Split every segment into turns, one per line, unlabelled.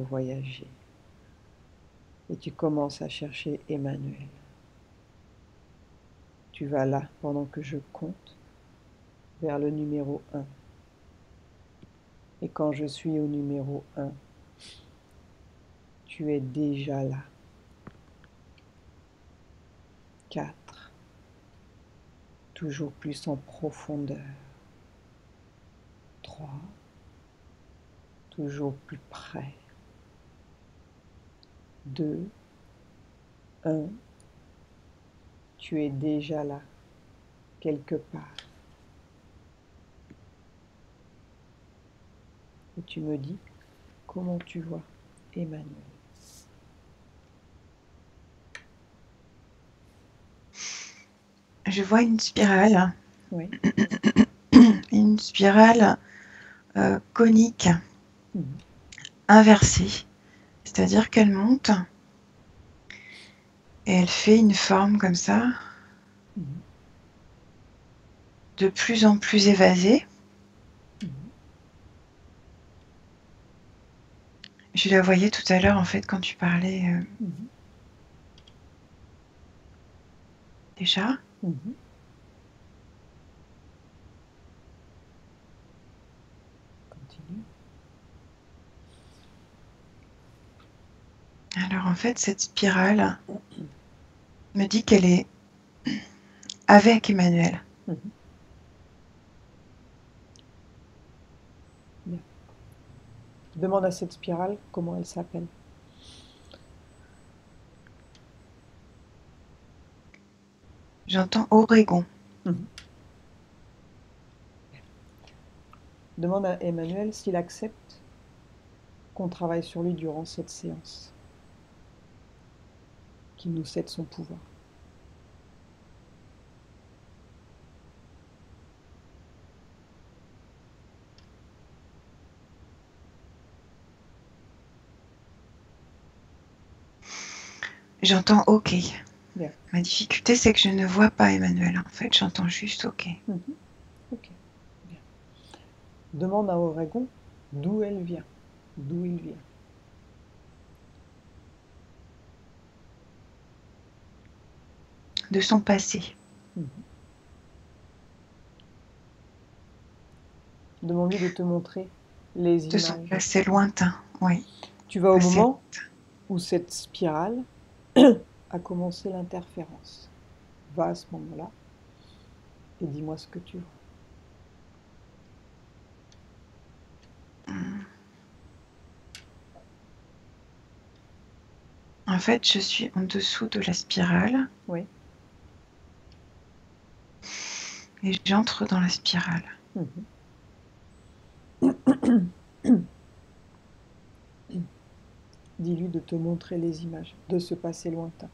voyager. Et tu commences à chercher Emmanuel. Tu vas là pendant que je compte vers le numéro 1. Et quand je suis au numéro 1, tu es déjà là. 4. Toujours plus en profondeur. 3. Toujours plus près. 2. 1. Tu es déjà là, quelque part. Et tu me dis comment tu vois Emmanuel.
Je vois une spirale.
Oui.
Une spirale conique, inversée. C'est-à-dire qu'elle monte et elle fait une forme comme ça, de plus en plus évasée. Je la voyais tout à l'heure en fait quand tu parlais déjà.
Continue.
Alors en fait cette spirale me dit qu'elle est avec Emmanuel.
Bien. Demande à cette spirale comment elle s'appelle.
J'entends Oregon.
Demande à Emmanuel s'il accepte qu'on travaille sur lui durant cette séance, qu'il nous cède son pouvoir.
J'entends OK.
Bien.
Ma difficulté c'est que je ne vois pas Emmanuel en fait, j'entends juste OK.
Ok. Bien. Demande à Oregon d'où elle vient, d'où il vient.
De son passé.
Demande-lui de te montrer les
De son
images.
passé lointain, oui.
Tu vas au
Passé
moment
lointain.
où cette spirale a commencé l'interférence. Va à ce moment-là et dis-moi ce que tu vois.
En fait, je suis en dessous de la spirale.
Oui.
Et j'entre dans la spirale.
Dis-lui de te montrer les images de ce passé lointain.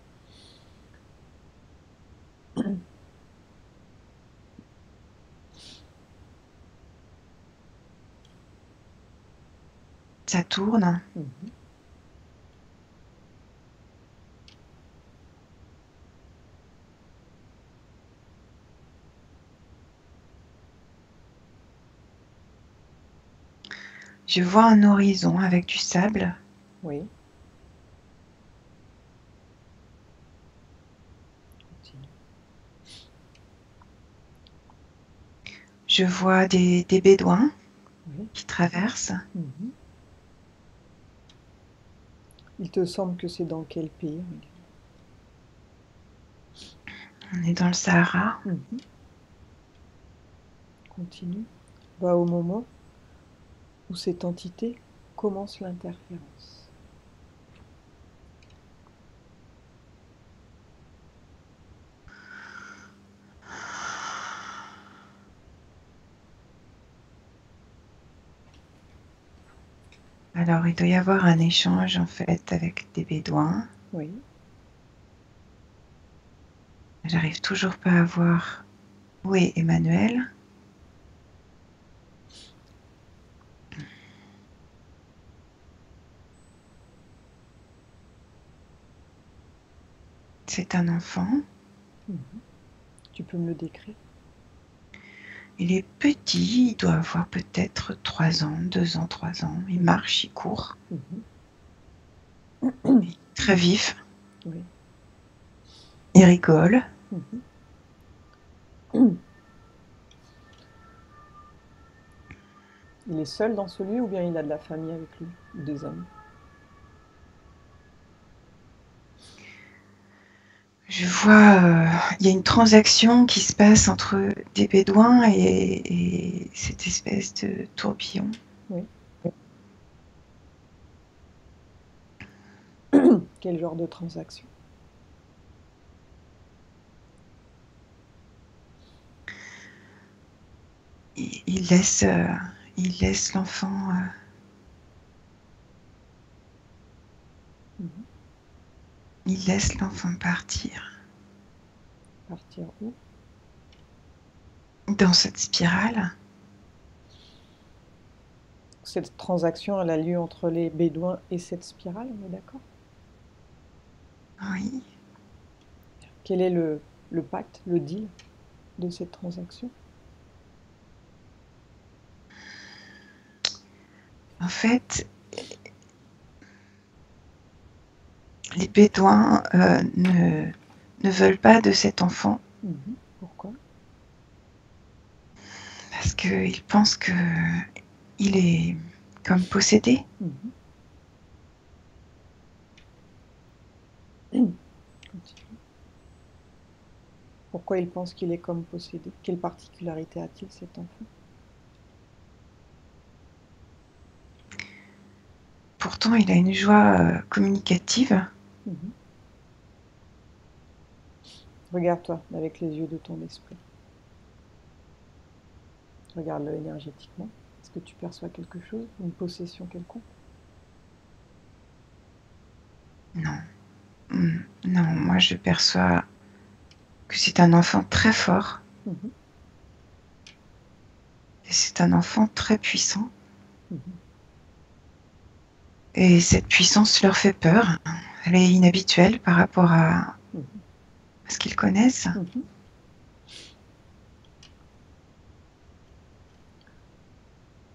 Ça tourne. Je vois un horizon avec du sable.
Oui. Continue.
Je vois des bédouins
Oui.
qui traversent.
Il te semble que c'est dans quel pays?
On est dans le Sahara.
Continue. Va au moment où cette entité commence l'interférence.
Alors, il doit y avoir un échange en fait avec des bédouins.
Oui.
J'arrive toujours pas à voir où est Emmanuel. C'est un enfant.
Tu peux me le décrire?
Il est petit, il doit avoir peut-être 3 ans, 2 ans, 3 ans. Il marche, il court. très vif.
Oui.
Il rigole.
Il est seul dans ce lieu ou bien il a de la famille avec lui, ou des amis?
Je vois, il y a une transaction qui se passe entre des bédouins et cette espèce de tourbillon.
Oui. Quel genre de transaction?
Il laisse l'enfant.
Mhm.
Il laisse l'enfant partir
Partir où?
dans cette spirale.
Cette transaction, elle a lieu entre les Bédouins et cette spirale, on est d'accord?
Oui.
Quel est le pacte, le deal de cette transaction?
En fait, les bédouins ne veulent pas de cet enfant
Pourquoi?
parce qu'ils pensent qu'il est comme possédé.
Continue. Pourquoi ils pensent qu'il est comme possédé? Quelle particularité a-t-il cet enfant?
Pourtant, il a une joie communicative.
Regarde-toi avec les yeux de ton esprit. Regarde-le énergétiquement. Est-ce que tu perçois quelque chose? Une possession quelconque?
Non. Non, moi je perçois que c'est un enfant très fort. Et c'est un enfant très puissant. Et cette puissance leur fait peur. Elle est inhabituelle par rapport à ce qu'ils connaissent.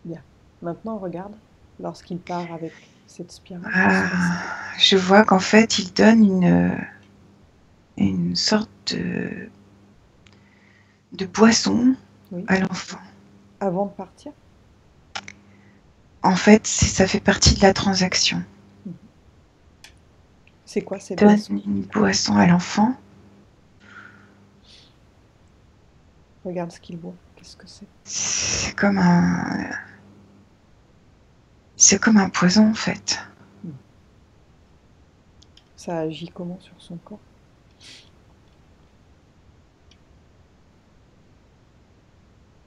Bien. Maintenant, regarde, lorsqu'il part avec cette spirale, que se
Ah,
passe-t-il?
je vois qu'en fait, il donne une sorte de boisson
Oui.
à l'enfant.
Avant de partir?
En fait, ça fait partie de la transaction.
C'est quoi cette
Il donne
boisson?
une boisson à l'enfant.
Regarde ce qu'il boit. Qu'est-ce que c'est?
C'est comme un poison en fait.
Ça agit comment sur son corps?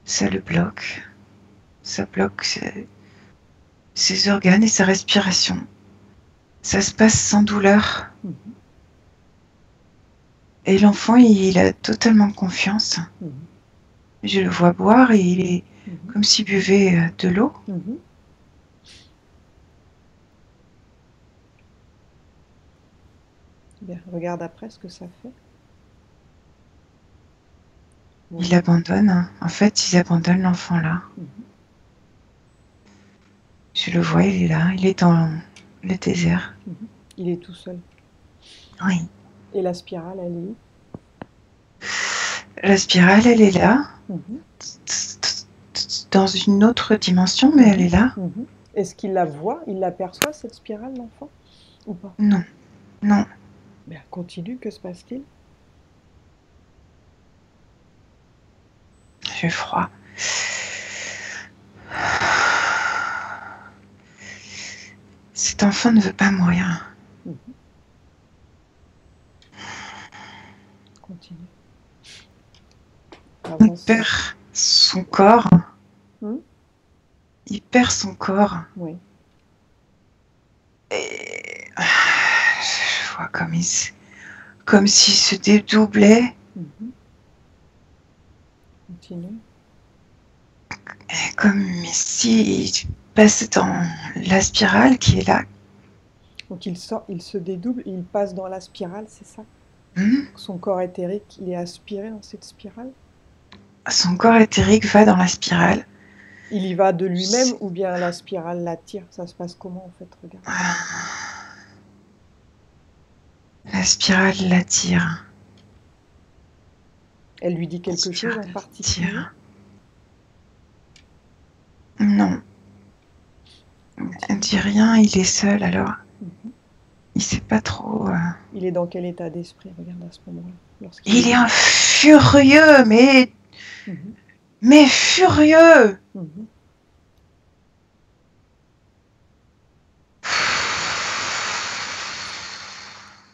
Ça le bloque. Ça bloque ses organes et sa respiration. Ça se passe sans douleur. Et l'enfant, il a totalement confiance. Je le vois boire et il est comme s'il buvait de l'eau.
Bien, regarde après ce que ça fait.
Il abandonne. En fait, ils abandonnent l'enfant là. Je le vois, il est là. Il est dans le désert.
Il est tout seul.
Oui.
Et la spirale, elle est où?
La spirale, elle est là. Dans une autre dimension, mais elle est là.
Est-ce qu'il la voit? Il l'aperçoit, cette spirale, l'enfant? Ou pas?
Non. Non.
Bien, continue, que se passe-t-il?
J'ai froid. Cet enfant ne veut pas mourir.
Continue.
Il perd son corps. Il perd son corps.
Oui.
Et je vois comme s'il se dédoublait.
Continue.
Comme s'il passe dans la spirale qui est là.
Donc il sort, il se dédouble et il passe dans la spirale, c'est ça? Son corps éthérique, il est aspiré dans cette spirale?
Son corps éthérique va dans la spirale.
Il y va de lui-même ou bien la spirale l'attire? Ça se passe comment en fait? Regarde.
spirale l'attire.
Elle lui dit quelque chose en particulier?
Non. Elle dit rien, il est seul alors. Il sait pas trop.
Il est dans quel état d'esprit, regarde, à ce moment-là?
Il est un furieux, mais furieux.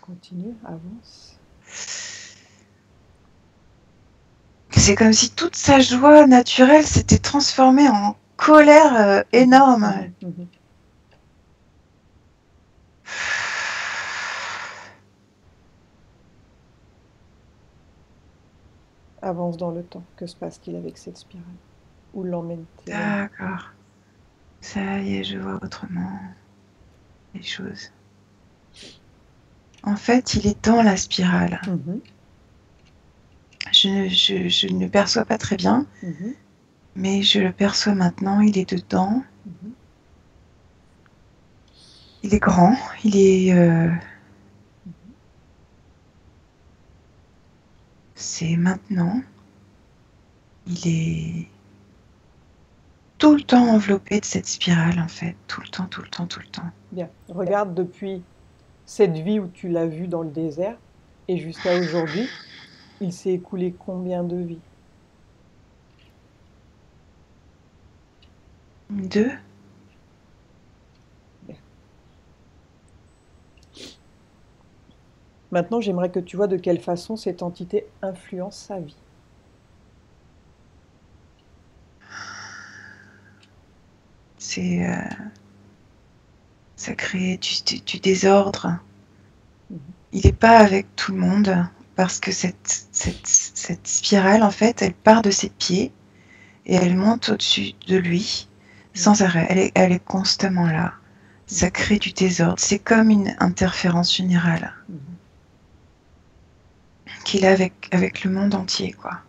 Continue, avance.
C'est comme si toute sa joie naturelle s'était transformée en colère énorme.
Avance dans le temps. Que se passe-t-il avec cette spirale? Où l'emmène-t-elle?
D'accord. Ça y est, je vois autrement les choses. En fait, il est dans la spirale. Je ne le perçois pas très bien, mais je le perçois maintenant. Il est dedans. Il est grand. Il est... C'est maintenant. Il est tout le temps enveloppé de cette spirale, en fait. Tout le temps, tout le temps, tout le temps.
Bien. Regarde depuis cette vie où tu l'as vu dans le désert et jusqu'à aujourd'hui, il s'est écoulé combien de vies?
2.
Bien. Maintenant, j'aimerais que tu vois de quelle façon cette entité influence sa vie.
Ça crée du désordre. Il n'est pas avec tout le monde parce que cette spirale, en fait, elle part de ses pieds et elle monte au-dessus de lui sans arrêt. Elle est constamment là. Ça crée du désordre. C'est comme une interférence générale qu'il a avec le monde entier, quoi.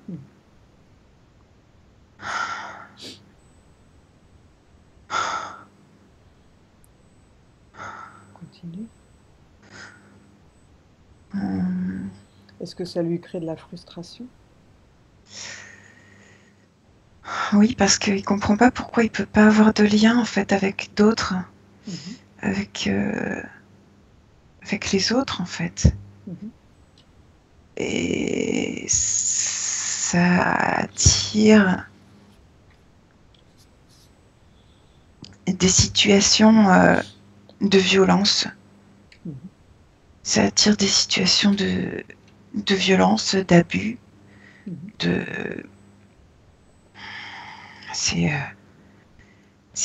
Continue. Est-ce que ça lui crée de la frustration?
Oui, parce qu'il comprend pas pourquoi il peut pas avoir de lien, en fait, avec d'autres, avec les autres, en fait. Et ça attire des situations de violence. Ça attire des situations de violence, d'abus, c'est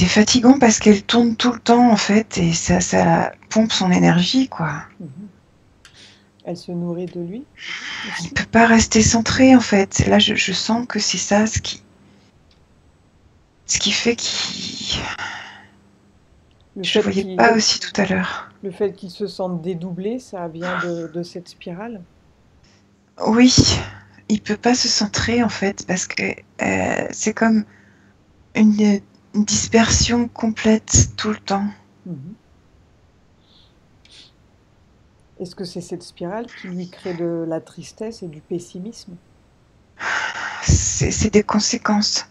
fatigant parce qu'elle tourne tout le temps, en fait, et ça pompe son énergie, quoi.
Elle se nourrit de lui aussi?
Il peut pas rester centré, en fait. Là, je sens que c'est ça ce qui fait qu'il... Je ne voyais pas aussi tout à l'heure.
Le fait qu'il se sente dédoublé, ça vient de cette spirale?
Oui, il peut pas se centrer, en fait, parce que c'est comme une dispersion complète tout le temps.
Est-ce que c'est cette spirale qui lui crée de la tristesse et du pessimisme?
C'est des conséquences.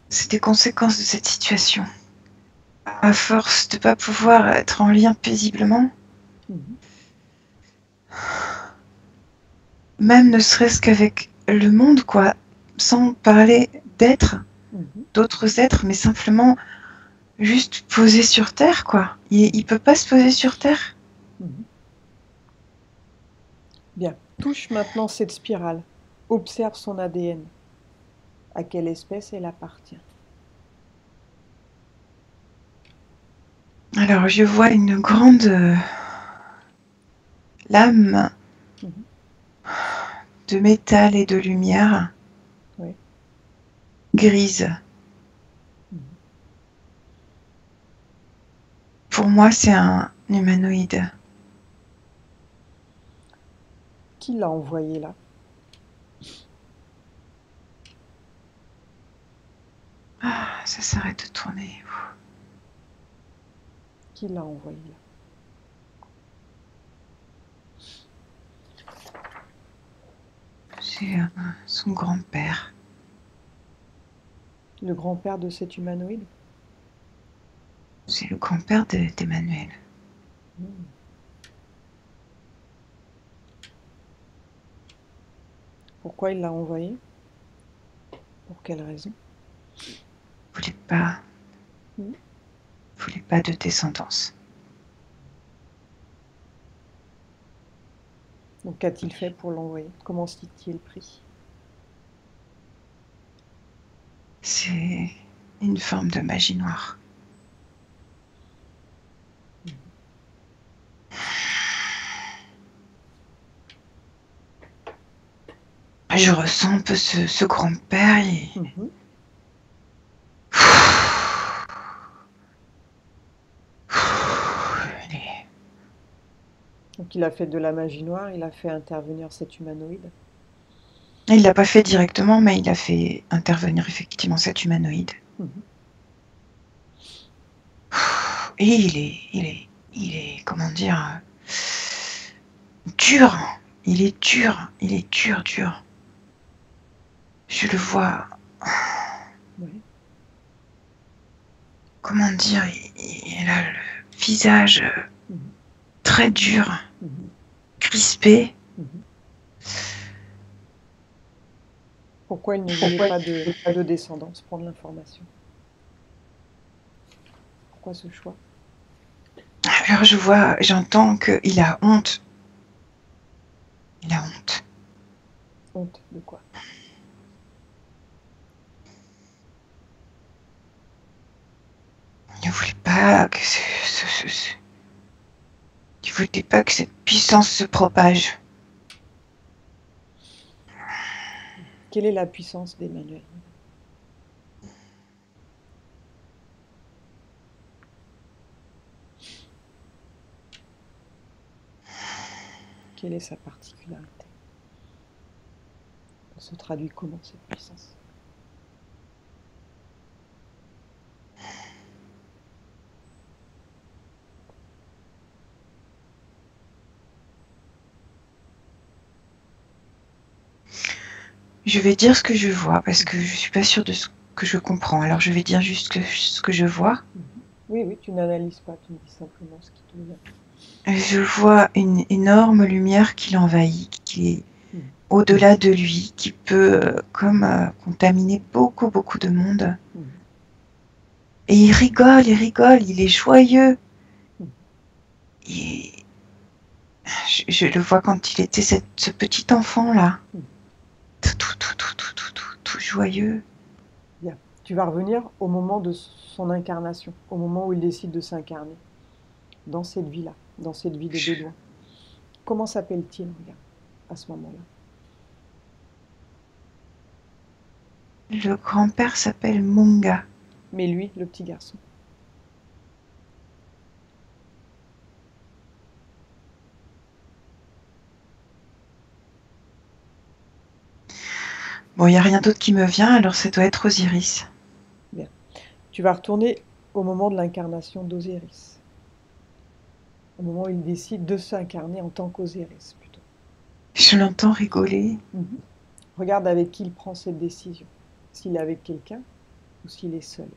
C'est des conséquences de cette situation. À force de ne pas pouvoir être en lien paisiblement, même ne serait-ce qu'avec le monde, quoi, sans parler d'être, d'autres êtres, mais simplement juste posé sur Terre, quoi. Il peut pas se poser sur Terre.
Bien, touche maintenant cette spirale. Observe son ADN. À quelle espèce elle appartient?
Alors, je vois une grande lame de métal et de lumière grise. Pour moi, c'est un humanoïde.
Qui l'a envoyé là?
Ah, ça s'arrête de tourner.
Qui l'a envoyé là?
C'est son grand-père.
Le grand-père de cet humanoïde?
C'est le grand-père d'Emmanuel.
Pourquoi il l'a envoyé? Pour quelle raison?
Voulait pas de descendance.
Donc qu'a-t-il fait pour l'envoyer? Comment s'y-est-il pris?
C'est une forme de magie noire. Je ressens un peu ce grand-père.
Donc il a fait de la magie noire, il a fait intervenir cet humanoïde.
Il l'a pas fait directement, mais il a fait intervenir effectivement cet humanoïde. Et il est, comment dire, dur. Il est dur, dur. Je le vois.
Oui.
Comment dire, il a le visage très dur, crispé.
Pourquoi il ne voulait pas de descendance? Prendre l'information. Pourquoi ce choix?
Alors j'entends qu'il a honte. Il a honte.
Honte de quoi?
Il ne voulait pas que il voulait pas que cette puissance se propage.
Quelle est la puissance d'Emmanuel? Quelle est sa particularité? Elle se traduit comment cette puissance?
Je vais dire ce que je vois parce que je suis pas sûre de ce que je comprends. Alors je vais dire juste ce que je vois.
Oui, tu n'analyses pas, tu me dis simplement ce qui te vient.
Je vois une énorme lumière qui l'envahit, qui est au-delà de lui, qui peut contaminer beaucoup de monde. Et il rigole, il est joyeux. Et je le vois quand il était ce petit enfant-là. Tout joyeux.
Bien. Tu vas revenir au moment de son incarnation, au moment où il décide de s'incarner, dans cette vie-là, dans cette vie de bédouin. Comment s'appelle-t-il, regarde, à ce moment-là?
Le grand-père s'appelle Munga.
Mais lui, le petit garçon.
Bon, il n'y a rien d'autre qui me vient, alors ça doit être Osiris.
Bien. Tu vas retourner au moment de l'incarnation d'Osiris. Au moment où il décide de s'incarner en tant qu'Osiris, plutôt.
Je l'entends rigoler.
Regarde avec qui il prend cette décision. S'il est avec quelqu'un ou s'il est seul.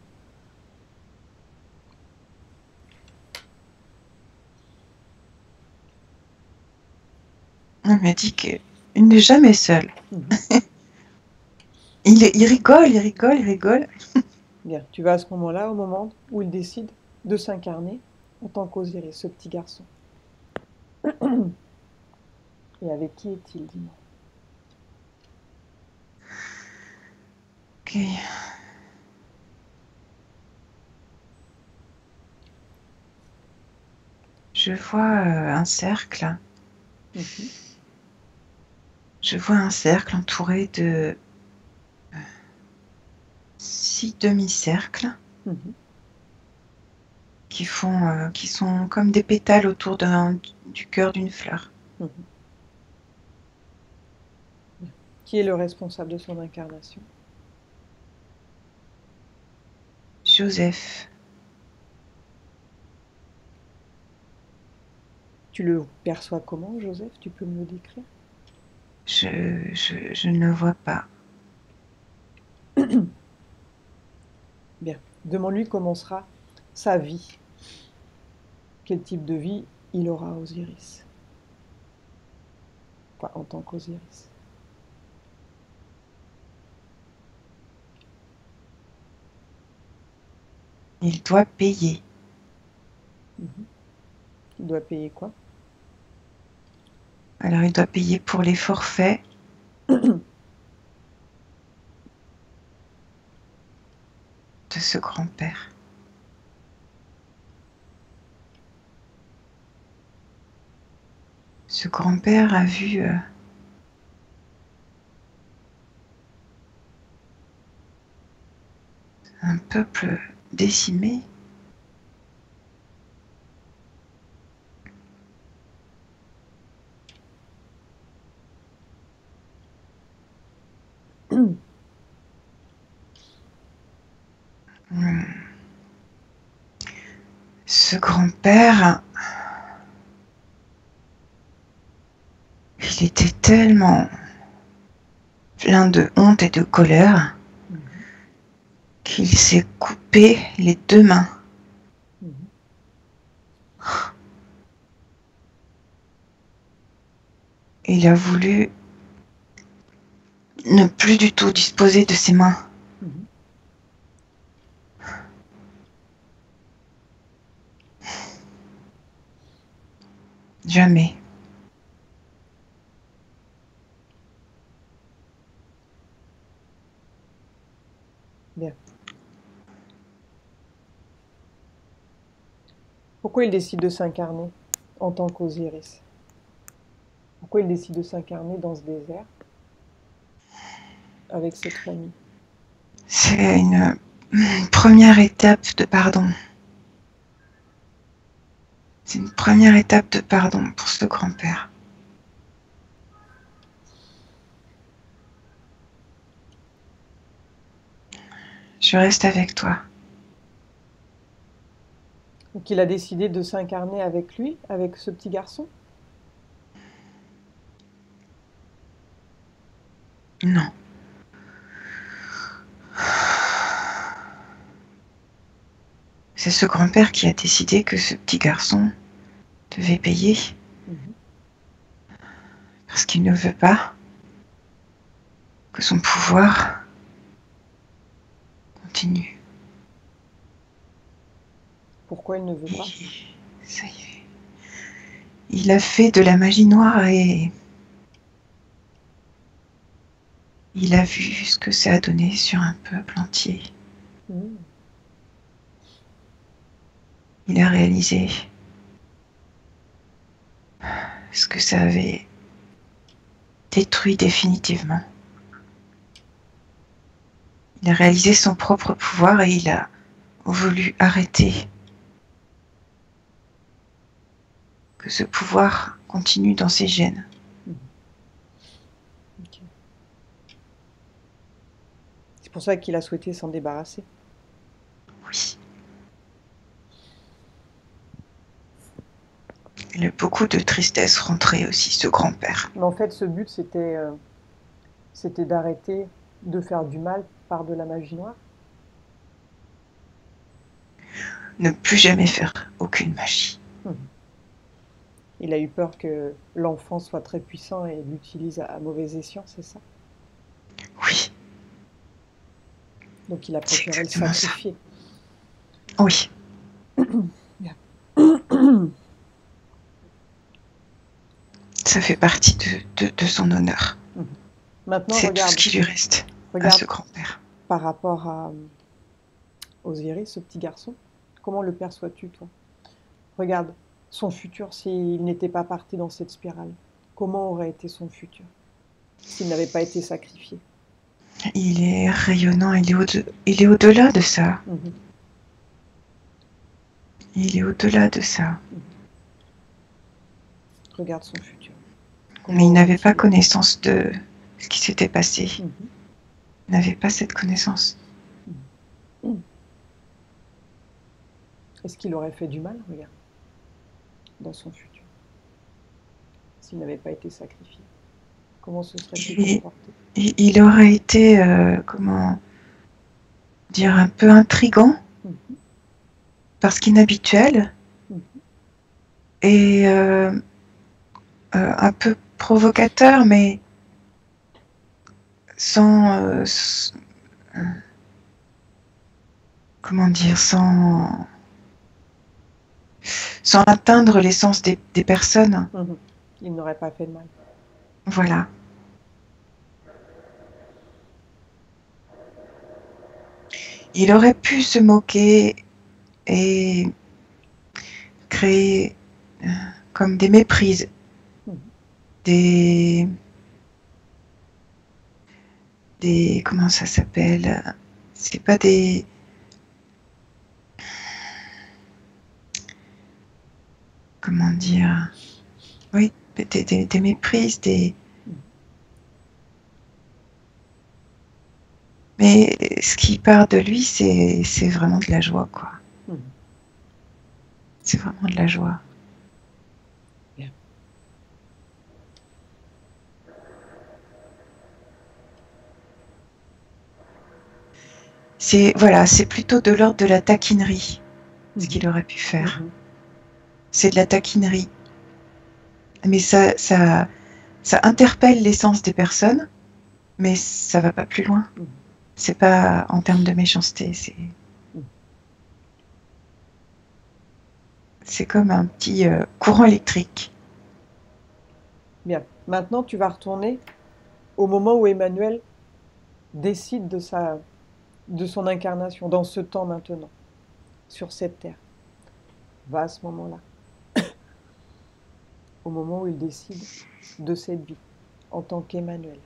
On m'a dit qu'il n'est jamais seul. Il rigole.
Bien, tu vas à ce moment-là, au moment où il décide de s'incarner en tant qu'Osiris, ce petit garçon. Et avec qui est-il, dis-moi?
Ok. Je vois un cercle. Je vois un cercle entouré de 6 demi-cercles qui sont comme des pétales autour du cœur d'une fleur.
Qui est le responsable de son incarnation?
Joseph.
Tu le perçois comment, Joseph? Tu peux me le décrire?
Je ne le vois pas.
Bien. Demande-lui comment sera sa vie. Quel type de vie il aura, Osiris. Enfin, en tant qu'Osiris.
Il doit payer.
Il doit payer quoi?
Alors il doit payer pour les forfaits de ce grand-père. Ce grand-père a vu un peuple décimé. Ce grand-père, il était tellement plein de honte et de colère qu'il s'est coupé les 2 mains. Il a voulu ne plus du tout disposer de ses mains. Jamais.
Bien. Pourquoi il décide de s'incarner en tant qu'Osiris? Pourquoi il décide de s'incarner dans ce désert avec cette famille?
C'est une première étape de pardon. C'est une première étape de pardon pour ce grand-père. Je reste avec toi.
Donc il a décidé de s'incarner avec lui, avec ce petit garçon?
Non. C'est ce grand-père qui a décidé que ce petit garçon devait payer. Parce qu'il ne veut pas que son pouvoir continue.
Pourquoi il ne veut pas?
Ça y est. Il a fait de la magie noire et il a vu ce que ça a donné sur un peuple entier. Il a réalisé ce que ça avait détruit définitivement. Il a réalisé son propre pouvoir et il a voulu arrêter que ce pouvoir continue dans ses gènes.
Okay. C'est pour ça qu'il a souhaité s'en débarrasser.
Oui. Il a beaucoup de tristesse rentrée aussi, ce grand-père.
Mais en fait, ce but, c'était d'arrêter de faire du mal par de la magie noire.
Ne plus jamais faire aucune magie.
Il a eu peur que l'enfant soit très puissant et l'utilise à mauvais escient, c'est ça?
Oui.
Donc il a préféré le sacrifier.
Ça. Oui. Ça fait partie de son honneur.
Maintenant,
c'est
regarde,
tout ce qui lui reste à ce grand-père.
Par rapport à Osiris, ce petit garçon, comment le perçois-tu, toi? Regarde, son futur, s'il n'était pas parti dans cette spirale, comment aurait été son futur s'il n'avait pas été sacrifié?
Il est rayonnant, il est au-delà de ça. Il est au-delà de ça.
Regarde son futur.
Mais il n'avait pas connaissance de ce qui s'était passé. Il n'avait pas cette connaissance.
Est-ce qu'il aurait fait du mal, regarde, dans son futur, s'il n'avait pas été sacrifié? Comment se serait-il
il,
comporté?
il aurait été, comment dire, un peu intrigant, parce qu'inhabituel, et un peu provocateur, mais sans, comment dire, sans atteindre l'essence des personnes.
Il n'aurait pas fait de mal.
Voilà. Il aurait pu se moquer et créer comme des méprises, des comment ça s'appelle? C'est pas des, comment dire? Oui, des méprises, mais ce qui part de lui, c'est vraiment de la joie, quoi. C'est vraiment de la joie.
Bien.
C'est plutôt de l'ordre de la taquinerie, ce qu'il aurait pu faire. C'est de la taquinerie. Mais ça interpelle l'essence des personnes, mais ça va pas plus loin. C'est pas en termes de méchanceté, c'est comme un petit courant électrique.
Bien. Maintenant, tu vas retourner au moment où Emmanuel décide de son incarnation, dans ce temps maintenant, sur cette terre. Va à ce moment-là. Au moment où il décide de cette vie, en tant qu'Emmanuel.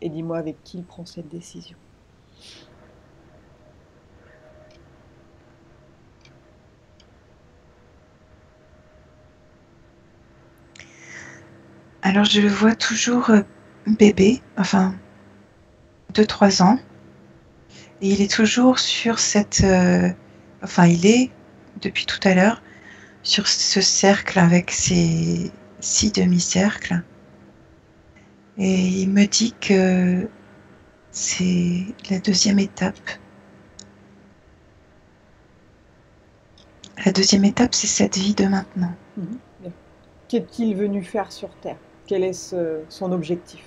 Et dis-moi avec qui il prend cette décision.
Alors je le vois toujours bébé, enfin 2-3 ans, et il est toujours sur cette, enfin il est depuis tout à l'heure sur ce cercle avec ses 6 demi-cercles, et il me dit que c'est la deuxième étape. La deuxième étape, c'est cette vie de maintenant.
Qu'est-il venu faire sur Terre? Quel est son objectif?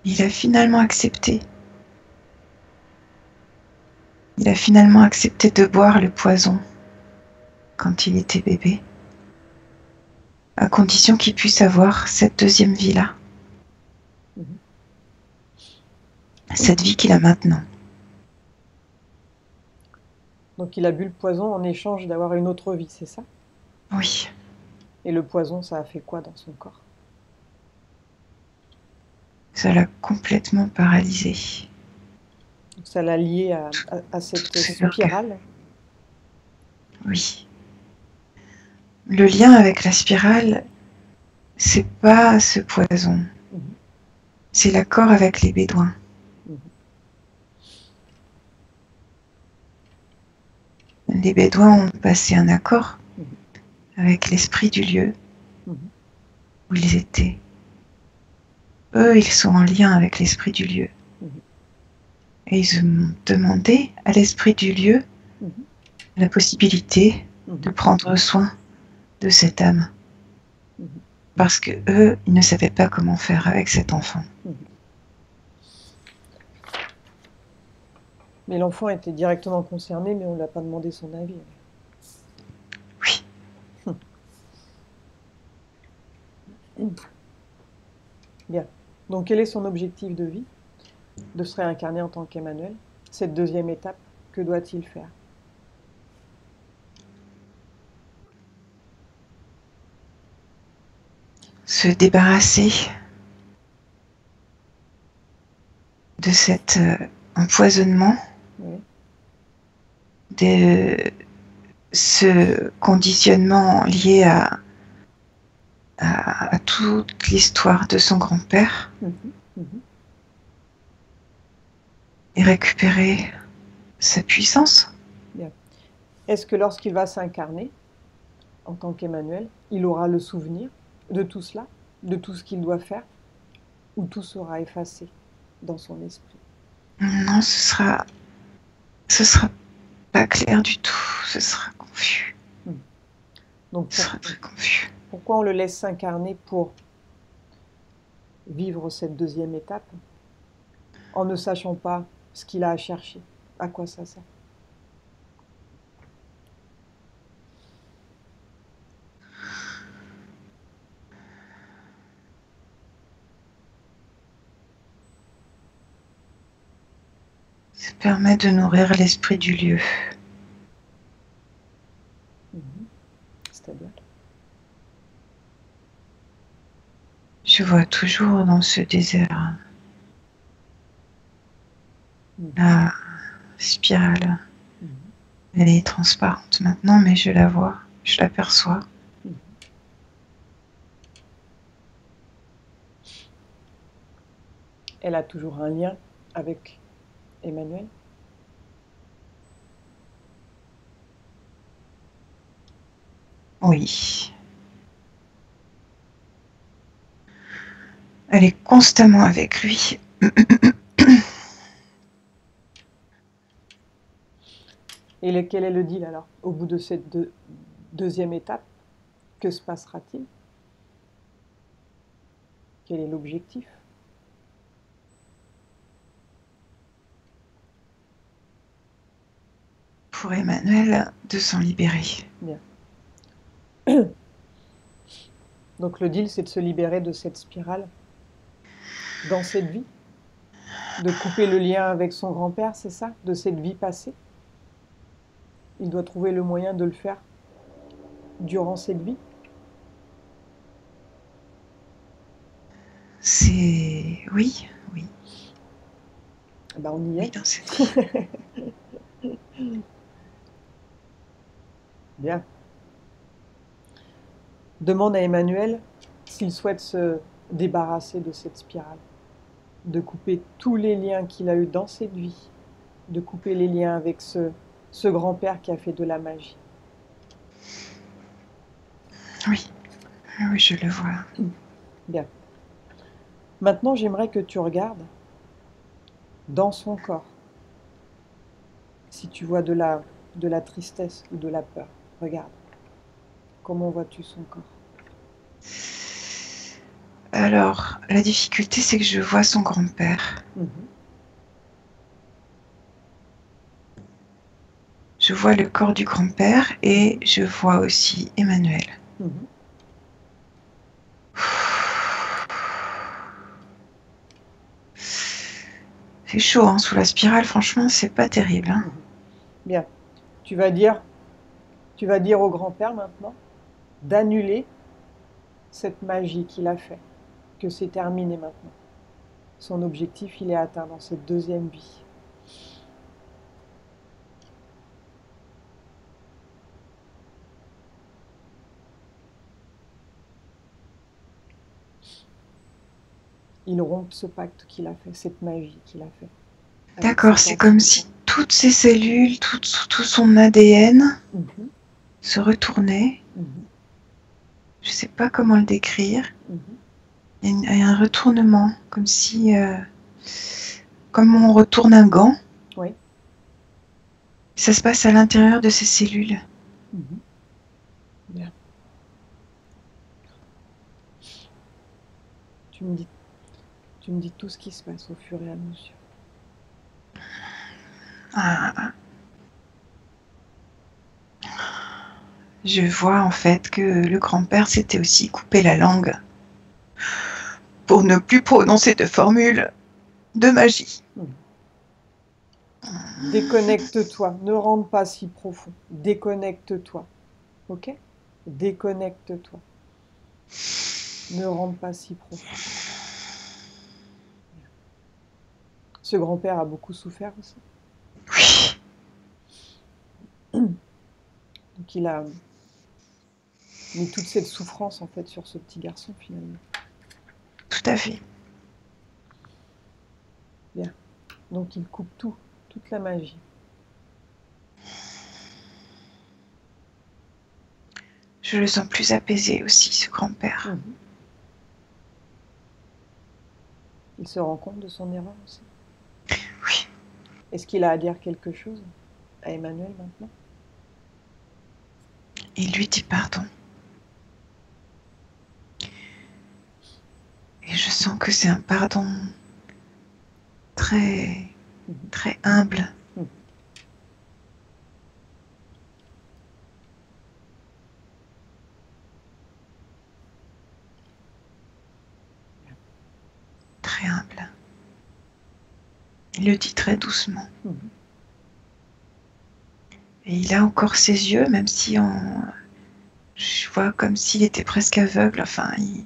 Il a finalement accepté. Il a finalement accepté de boire le poison quand il était bébé, à condition qu'il puisse avoir cette deuxième vie-là. Cette vie qu'il a maintenant.
Donc il a bu le poison en échange d'avoir une autre vie, c'est ça?
Oui.
Et le poison, ça a fait quoi dans son corps?
Ça l'a complètement paralysé.
Donc ça l'a lié à cette spirale?
Oui. Le lien avec la spirale, c'est pas ce poison. C'est l'accord avec les bédouins. Les bédouins ont passé un accord avec l'esprit du lieu où ils étaient. Eux, ils sont en lien avec l'esprit du lieu. Et ils ont demandé à l'esprit du lieu la possibilité de prendre soin de cette âme. Parce que eux, ils ne savaient pas comment faire avec cet enfant.
Mais l'enfant était directement concerné, mais on ne lui a pas demandé son avis.
Oui.
Bien. Donc quel est son objectif de vie? De se réincarner en tant qu'Emmanuel. Cette deuxième étape, que doit-il faire?
Se débarrasser de cet empoisonnement, de ce conditionnement lié à toute l'histoire de son grand-père, et récupérer sa puissance.
Est-ce que lorsqu'il va s'incarner, en tant qu'Emmanuel, il aura le souvenir de tout cela, de tout ce qu'il doit faire, ou tout sera effacé dans son esprit?
Non, ce sera pas clair du tout. Ce sera confus.
Donc
Ce sera très confus.
pourquoi on le laisse s'incarner pour vivre cette deuxième étape en ne sachant pas ce qu'il a à chercher? À quoi ça sert?
Ça permet de nourrir l'esprit du lieu.
C'est-à-dire?
Je vois toujours dans ce désert la spirale. Elle est transparente maintenant, mais je la vois, je l'aperçois.
Elle a toujours un lien avec Emmanuel?
Oui. Elle est constamment avec lui.
Et quel est le deal alors? Au bout de cette deuxième étape, que se passera-t-il? Quel est l'objectif?
Pour Emmanuel, de s'en libérer.
Bien. Donc le deal, c'est de se libérer de cette spirale dans cette vie, de couper le lien avec son grand-père, c'est ça? De cette vie passée? Il doit trouver le moyen de le faire durant cette vie?
C'est... Oui, oui.
Ben, on y
Oui,
est.
dans cette vie.
Bien. Demande à Emmanuel s'il souhaite se débarrasser de cette spirale, de couper tous les liens qu'il a eus dans cette vie, de couper les liens avec ce grand-père qui a fait de la magie.
Oui, oui, je le vois.
Bien. Maintenant, j'aimerais que tu regardes dans son corps. Si tu vois de la tristesse ou de la peur, regarde. Comment vois-tu son corps?
Alors, la difficulté, c'est que je vois son grand-père. Je vois le corps du grand-père et je vois aussi Emmanuel. C'est chaud, hein, sous la spirale, franchement, c'est pas terrible. Hein.
Bien. Tu vas dire au grand-père maintenant d'annuler cette magie qu'il a fait, que c'est terminé maintenant. Son objectif, il est atteint dans cette deuxième vie. Il rompt ce pacte qu'il a fait, cette magie qu'il a fait.
D'accord, c'est comme si toutes ses cellules, tout son ADN se retournait. Je sais pas comment le décrire. Il y a un retournement, comme si... comme on retourne un gant.
Oui.
Ça se passe à l'intérieur de ces cellules.
Bien. Tu me dis tout ce qui se passe au fur et à mesure.
Je vois en fait que le grand-père s'était aussi coupé la langue pour ne plus prononcer de formule de magie.
Déconnecte-toi, ne rentre pas si profond. Déconnecte-toi, ok? Déconnecte-toi. Ne rentre pas si profond. Ce grand-père a beaucoup souffert aussi.
Oui.
Donc il a mis toute cette souffrance en fait sur ce petit garçon finalement.
Tout à fait.
Bien. Donc il coupe toute la magie.
Je le sens plus apaisé aussi, ce grand-père.
Il se rend compte de son erreur aussi.
Oui.
Est-ce qu'il a à dire quelque chose à Emmanuel maintenant?
Il lui dit pardon. Et je sens que c'est un pardon très, très humble. Très humble. Il le dit très doucement. Et il a encore ses yeux, même si je vois comme s'il était presque aveugle. Enfin, il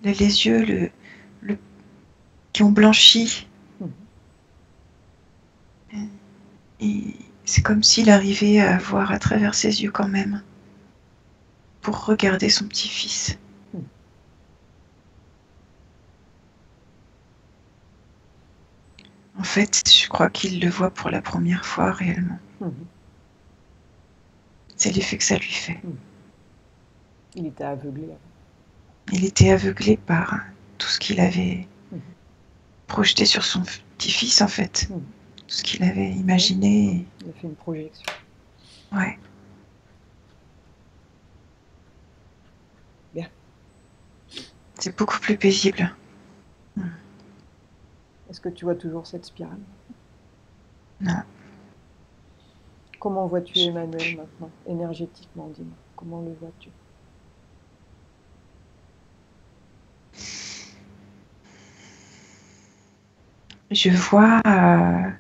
a les yeux qui ont blanchi. Et c'est comme s'il arrivait à voir à travers ses yeux quand même, pour regarder son petit-fils. En fait, je crois qu'il le voit pour la première fois réellement. C'est l'effet que ça lui fait.
Il était aveuglé.
Il était aveuglé par tout ce qu'il avait projeté sur son petit-fils, en fait. Tout ce qu'il avait imaginé.
Il a fait une projection.
Ouais.
Bien.
C'est beaucoup plus paisible.
Est-ce que tu vois toujours cette spirale?
Non.
Comment vois-tu Emmanuel maintenant, énergétiquement, dis-moi? Comment le vois-tu?
Je vois à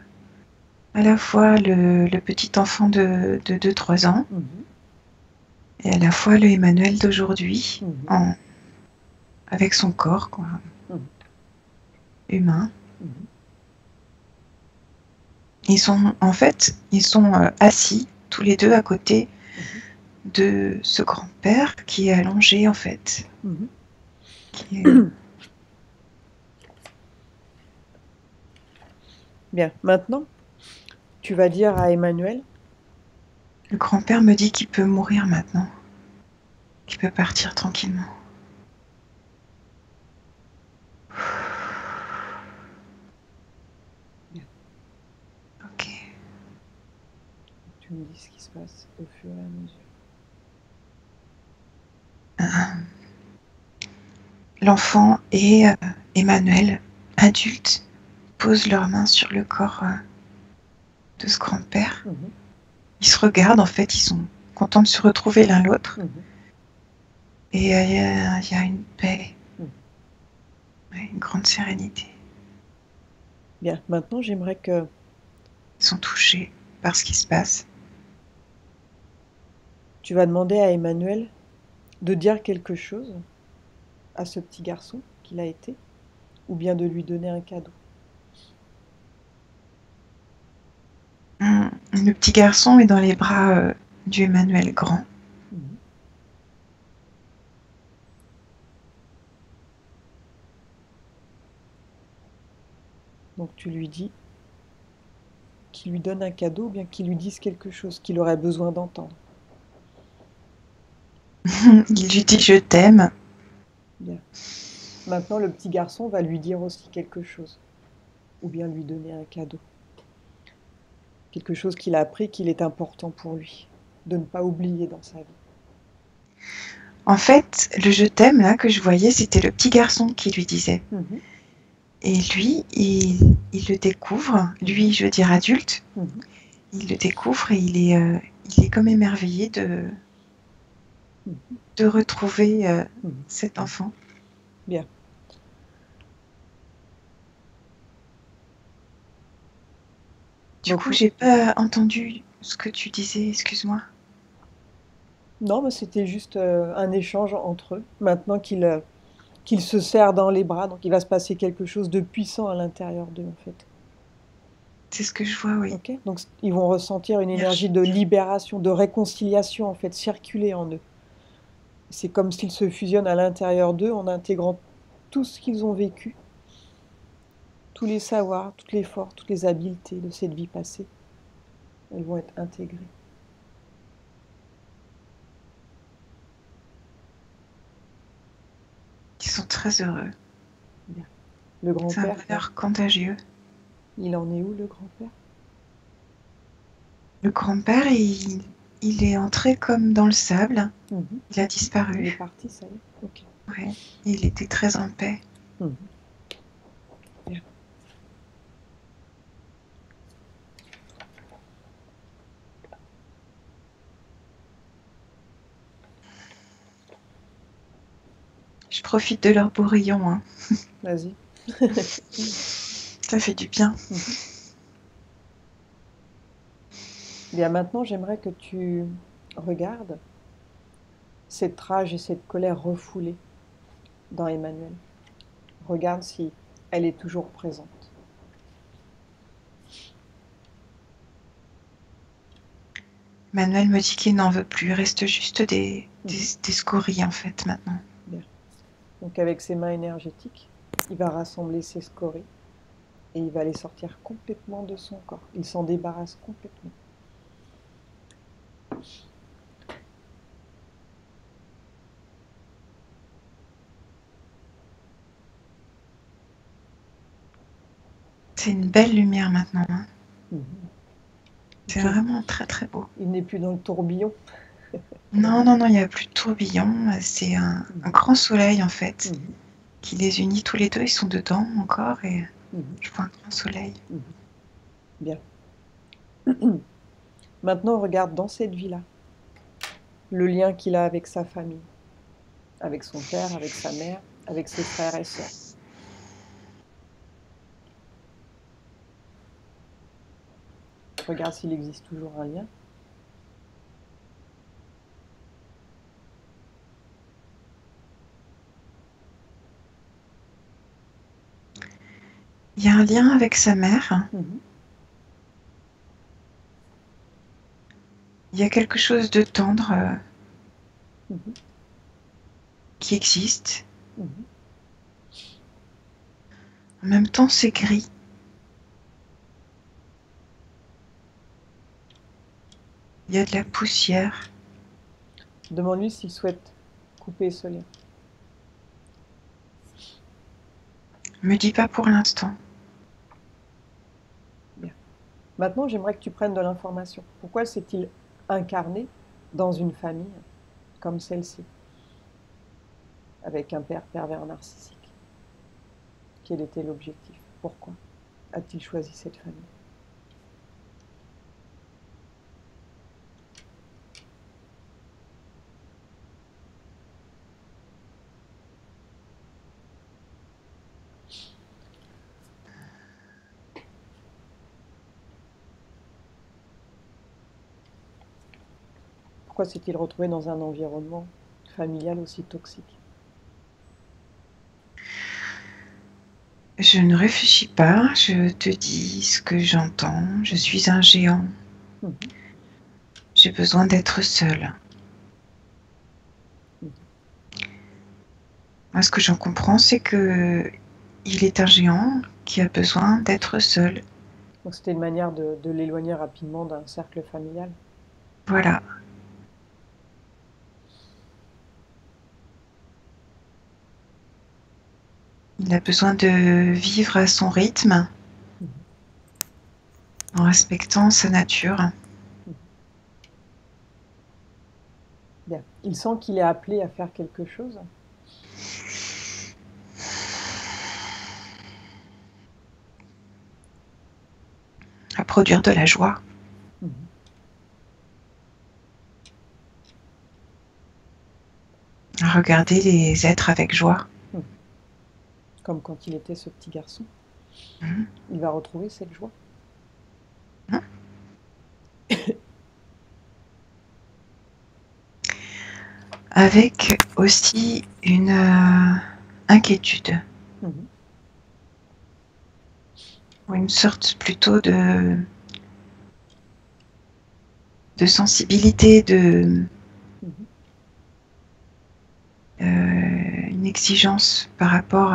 la fois le petit enfant de 2-3 ans et à la fois le Emmanuel d'aujourd'hui, avec son corps, quoi, humain. Ils sont assis tous les deux à côté de ce grand-père qui est allongé, en fait.
Bien, maintenant, tu vas dire à Emmanuel.
Le grand-père me dit qu'il peut mourir maintenant, qu'il peut partir tranquillement.
Bien.
Ok.
Tu me dis ce qui se passe au fur et à mesure.
L'enfant et Emmanuel, adulte, posent leurs mains sur le corps de ce grand-père. Ils se regardent, en fait, ils sont contents de se retrouver l'un l'autre. Et il y a une paix, une grande sérénité.
Bien, maintenant j'aimerais que...
Ils sont touchés par ce qui se passe.
Tu vas demander à Emmanuel de dire quelque chose à ce petit garçon qu'il a été, ou bien de lui donner un cadeau.
Le petit garçon est dans les bras du Emmanuel grand.
Donc tu lui dis qu'il lui donne un cadeau ou bien qu'il lui dise quelque chose qu'il aurait besoin d'entendre.
Il lui dit « je t'aime ».
Bien. Maintenant, le petit garçon va lui dire aussi quelque chose, ou bien lui donner un cadeau. Quelque chose qu'il a appris qu'il est important pour lui, de ne pas oublier dans sa vie.
En fait, le « je t'aime » là que je voyais, c'était le petit garçon qui lui disait. Et lui, il le découvre, lui, je veux dire adulte, il le découvre et il est comme émerveillé de retrouver cet enfant.
Bien.
Du coup, j'ai pas entendu ce que tu disais, excuse-moi.
Non, mais c'était juste un échange entre eux. Maintenant qu'il se serre dans les bras, donc il va se passer quelque chose de puissant à l'intérieur d'eux, en fait.
C'est ce que je vois, oui.
Okay, donc ils vont ressentir une énergie de libération, de réconciliation, en fait, circuler en eux. C'est comme s'ils se fusionnent à l'intérieur d'eux en intégrant tout ce qu'ils ont vécu, tous les savoirs, toutes les forces, toutes les habiletés de cette vie passée. Elles vont être intégrées.
très heureux.
Bien. Le
C'est un
grand-père,
bonheur contagieux.
il en est où le grand-père?
Le grand-père, il est entré comme dans le sable.
Mhm.
Il a
Il est
disparu.
parti, ça y est? Ok.
Ouais. Il était très en paix.
Mhm. Bien.
Je profite de leur beau rayon. Hein.
Vas-y.
Ça fait du bien.
Mhm. Bien, maintenant, j'aimerais que tu regardes cette rage et cette colère refoulée dans Emmanuel. Regarde si elle est toujours présente.
Manuel me dit qu'il n'en veut plus. Il reste juste des scories en fait maintenant.
Bien. Donc avec ses mains énergétiques, il va rassembler ses scories et il va les sortir complètement de son corps. Il s'en débarrasse complètement.
C'est une belle lumière maintenant. Hein.
Mhm.
C'est vraiment très très beau.
Il n'est plus dans le tourbillon.
Non, non, non, il n'y a plus de tourbillon. C'est un grand soleil en fait qui les unit tous les deux. Ils sont dedans encore et je vois un grand soleil.
Bien. Maintenant, regarde dans cette vie-là le lien qu'il a avec sa famille, avec son père, avec sa mère, avec ses frères et sœurs. Regarde s'il existe toujours un lien.
Il y a un lien avec sa mère. Il y a quelque chose de tendre qui existe. En même temps, c'est gris. Il y a de la poussière.
Demande-lui s'il souhaite couper ce lien.
Me dis pas pour l'instant.
Bien. Maintenant, j'aimerais que tu prennes de l'information. Pourquoi s'est-il incarné dans une famille comme celle-ci, avec un père pervers narcissique? Quel était l'objectif? Pourquoi a-t-il choisi cette famille? Pourquoi s'est-il retrouvé dans un environnement familial aussi toxique?
Je ne réfléchis pas, je te dis ce que j'entends. Je suis un géant. J'ai besoin d'être seule. Moi, ce que j'en comprends, c'est que il est un géant qui a besoin d'être seul.
Donc c'était une manière de l'éloigner rapidement d'un cercle familial.
Voilà. Il a besoin de vivre à son rythme, en respectant sa nature.
Bien. Il sent qu'il est appelé à faire quelque chose.
À produire de la joie. À regarder les êtres avec joie.
Comme quand il était ce petit garçon. Il va retrouver cette joie.
Avec aussi une inquiétude. Ou une sorte plutôt de sensibilité, une exigence par rapport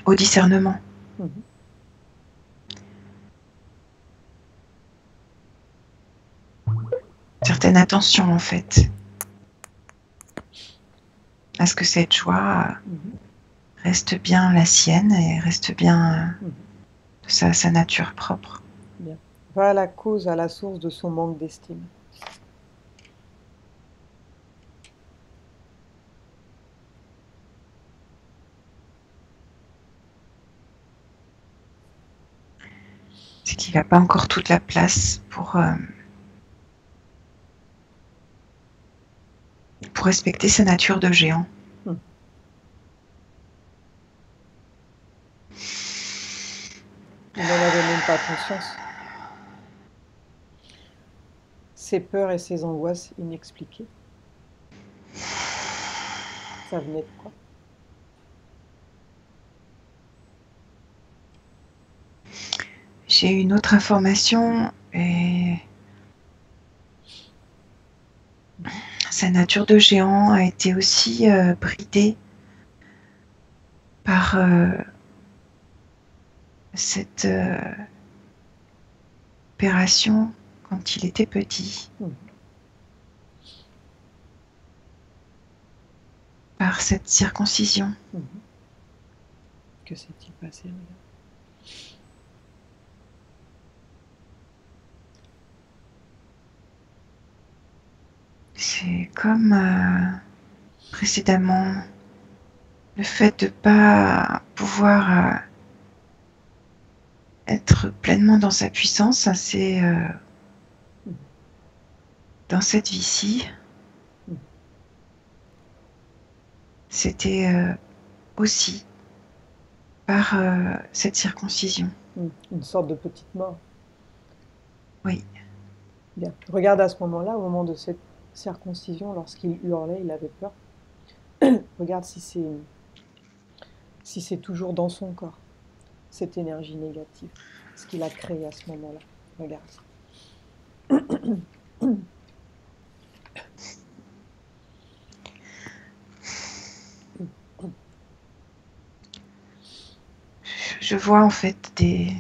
au discernement. Certaine attention en fait à ce que cette joie
Mhm.
reste bien la sienne et reste bien
Mhm.
de sa nature propre.
Bien. Va à la cause, à la source de son manque d'estime.
C'est qu'il n'a pas encore toute la place pour respecter sa nature de géant.
Mhm. Il n'en avait même pas conscience. Ses peurs et ses angoisses inexpliquées, ça venait de quoi?
J'ai une autre information et
Mhm.
sa nature de géant a été aussi bridée par cette opération quand il était petit,
Mhm.
par cette circoncision.
Mhm. Que s'est-il passé, regarde?
C'est comme précédemment le fait de ne pas pouvoir être pleinement dans sa puissance, c'est
Mhm.
dans cette vie-ci,
Mhm.
c'était aussi par cette circoncision.
Une sorte de petite mort.
Oui,
Bien. Regarde à ce moment-là, au moment de cette circoncision, lorsqu'il hurlait, il avait peur. Regarde si c'est toujours dans son corps, cette énergie négative, ce qu'il a créé à ce moment-là. Regarde.
je vois en fait des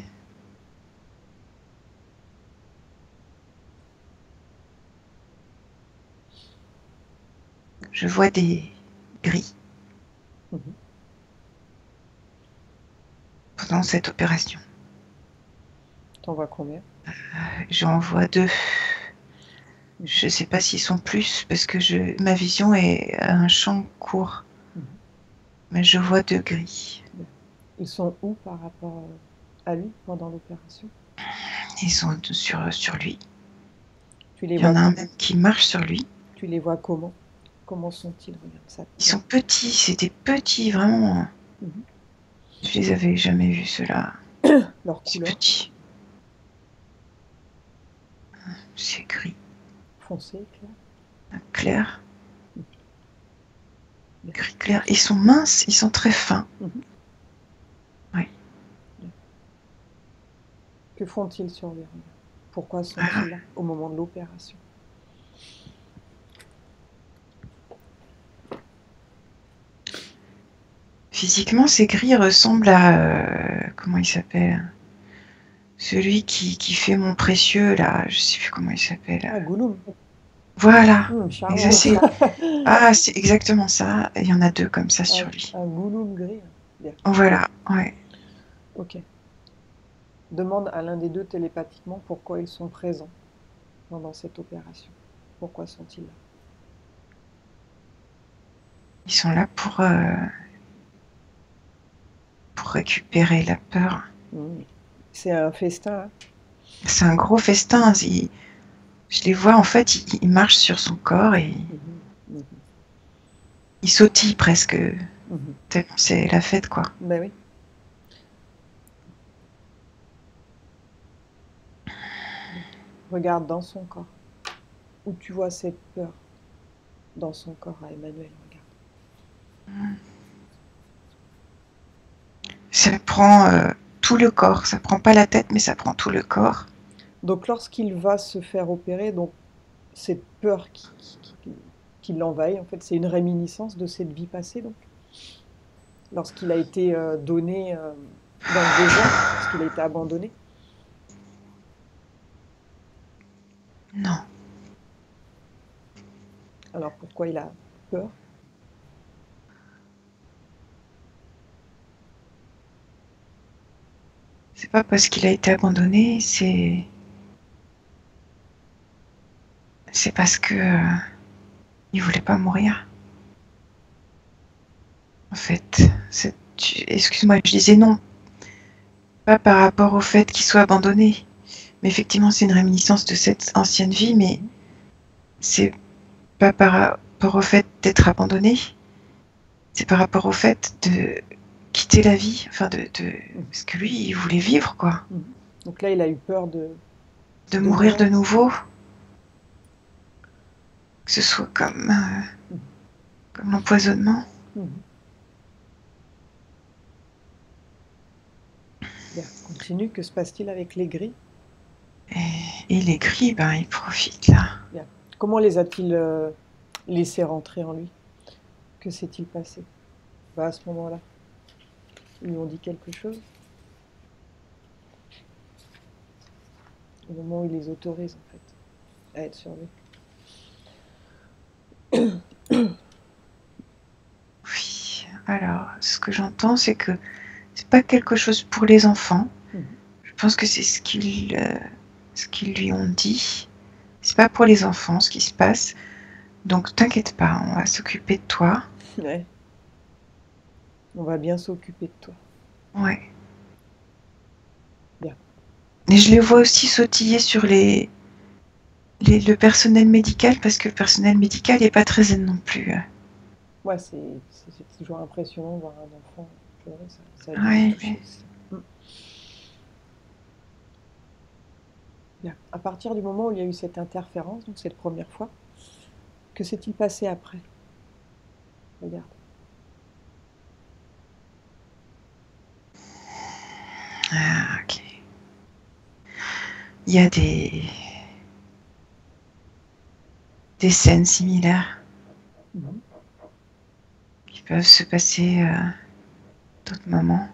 gris
Mhm.
pendant cette opération.
T'en vois combien?
J'en vois 2.
Mhm.
Je ne sais pas s'ils sont plus parce que ma vision est à un champ court,
Mhm.
mais je vois 2 gris.
Bien. Ils sont où par rapport à lui pendant l'opération?
Ils sont sur lui.
Tu les
Il y en
vois,
a un même qui marche sur lui.
tu les vois comment? Comment sont-ils? Regarde ça.
Ils sont petits, c'est des petits, vraiment.
Mhm.
Je les avais jamais vus, ceux-là.
Leur
C'est
couleur
petit. C'est gris,
foncée, claire.
clair,
Mhm. Bien.
gris clair. Ils sont minces, ils sont très fins.
Mhm.
Oui.
Bien. Que font-ils sur lui? Regarde. Pourquoi
Ah,
sont-ils là au moment de l'opération?
physiquement, ces gris ressemblent à comment il s'appelle? Celui qui fait mon précieux là, je sais plus comment il s'appelle.
Ah, Gollum.
Voilà.
Charmant.
C'est exactement ça. Il y en a 2 comme ça sur lui.
Un Gollum gris. Bien.
Voilà, ouais.
Ok. Demande à l'un des deux télépathiquement pourquoi ils sont présents pendant cette opération. Pourquoi sont-ils là?
Ils sont là pour récupérer la peur.
Mmh. C'est un festin, hein.
C'est un gros festin. Je les vois en fait, ils marchent sur son corps et
Mhm, mhm,
ils sautillent presque.
mhm.
Tellement c'est la fête quoi.
Ben oui. Bien. Regarde dans son corps. Où tu vois cette peur dans son corps à Emmanuel, regarde.
Ça prend tout le corps. Ça prend pas la tête, mais ça prend tout le corps.
Donc lorsqu'il va se faire opérer, donc cette peur qui l'envahit, en fait, c'est une réminiscence de cette vie passée, donc. Lorsqu'il a été donné dans le désert, lorsqu'il a été abandonné.
Non.
Alors pourquoi il a peur?
C'est pas parce qu'il a été abandonné, c'est parce que il voulait pas mourir. En fait, excuse-moi, je disais non, pas par rapport au fait qu'il soit abandonné. Mais effectivement, c'est une réminiscence de cette ancienne vie, mais c'est pas par rapport au fait d'être abandonné, c'est par rapport au fait de quitter la vie, enfin parce que lui, il voulait vivre, quoi.
Donc là, il a eu peur
de mourir de nouveau, que ce soit comme l'empoisonnement.
Bien, continue. Que se passe-t-il avec les gris?
Et les gris, ben, ils profitent là.
Bien. Comment les a-t-il laissés rentrer en lui? Que s'est-il passé à ce moment-là? Ils lui ont dit quelque chose? Au moment où il les autorise, en fait, à être sur lui.
Oui, alors, ce que j'entends, c'est que c'est pas quelque chose pour les enfants. Je pense que c'est ce qu'ils lui ont dit. C'est pas pour les enfants ce qui se passe. Donc t'inquiète pas, on va s'occuper de toi.
Ouais. On va bien s'occuper de toi.
Ouais.
Bien.
Et je les vois aussi sautiller sur le personnel médical, parce que le personnel médical n'est pas très zen non plus.
Ouais, c'est toujours impressionnant de voir un enfant pleurer, ça a dû
Ouais,
le toucher aussi. Bien. À partir du moment où il y a eu cette interférence, donc cette première fois, que s'est-il passé après? Regarde.
Ah, ok. Il y a des scènes similaires qui peuvent se passer d'autres moments.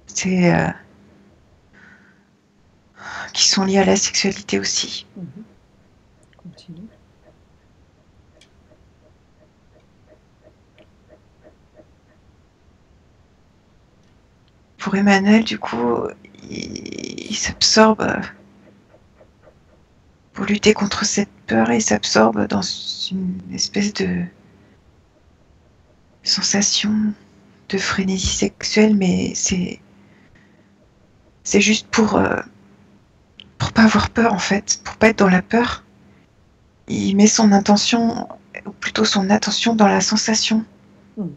C'est qui sont liées à la sexualité aussi.
Continue.
Pour Emmanuel, du coup, il s'absorbe pour lutter contre cette peur, et il s'absorbe dans une espèce de sensation de frénésie sexuelle, mais c'est juste pour pas avoir peur, en fait, pour pas être dans la peur. Il met son intention, ou plutôt son attention, dans la sensation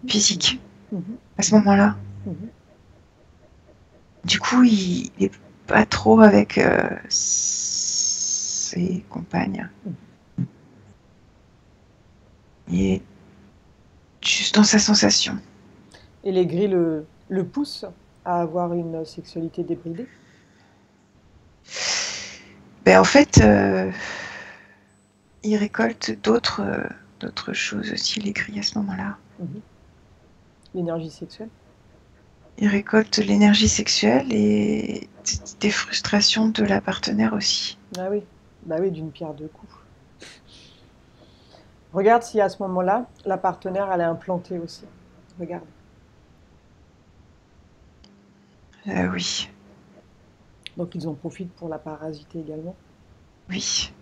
physique à ce moment-là. Du coup, il est pas trop avec ses compagnes. Il est juste dans sa sensation.
Et les gris le poussent à avoir une sexualité débridée?
Ben, en fait, il récolte d'autres choses aussi, les gris, à ce moment-là.
L'énergie sexuelle?
Il récolte l'énergie sexuelle et des frustrations de la partenaire aussi.
Ah oui, bah oui, d'une pierre deux coups. Regarde si à ce moment-là, la partenaire, elle est implantée aussi. Regarde.
Oui.
Donc ils en profitent pour la parasiter également?
Oui.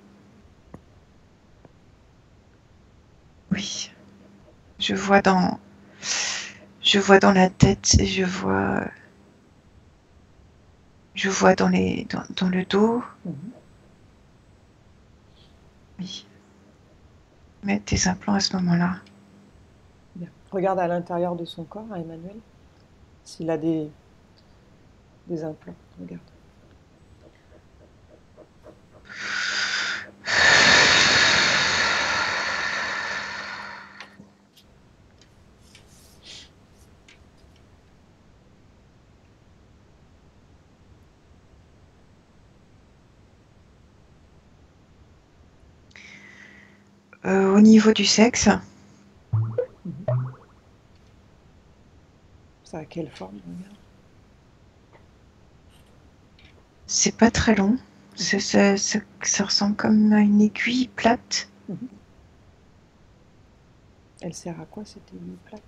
Oui. Je vois dans la tête, et je vois dans le dos. Oui. Mettre des implants à ce moment-là.
Bien. Regarde à l'intérieur de son corps, à Emmanuel, s'il a des implants. Regarde.
Au niveau du sexe,
Ça a quelle forme? Regarde.
c'est pas très long. Ça ressemble comme à une aiguille plate.
Elle sert à quoi cette aiguille plate?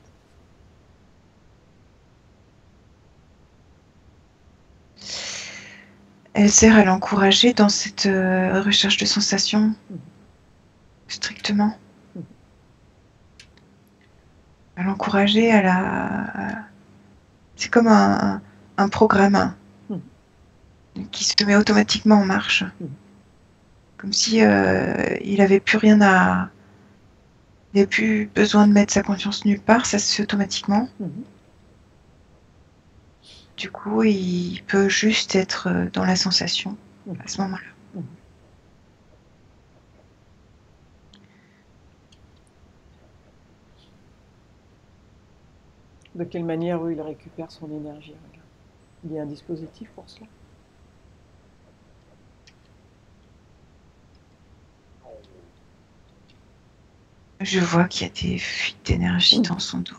Elle sert à l'encourager dans cette recherche de sensations, strictement. À l'encourager, c'est comme un programme qui se met automatiquement en marche. Comme si il n'avait plus rien à... Il n'avait plus besoin de mettre sa conscience nulle part, ça se fait automatiquement. Du coup, il peut juste être dans la sensation à ce moment-là.
De quelle manière il récupère son énergie? Regarde. Il y a un dispositif pour cela.
Je vois qu'il y a des fuites d'énergie dans son dos.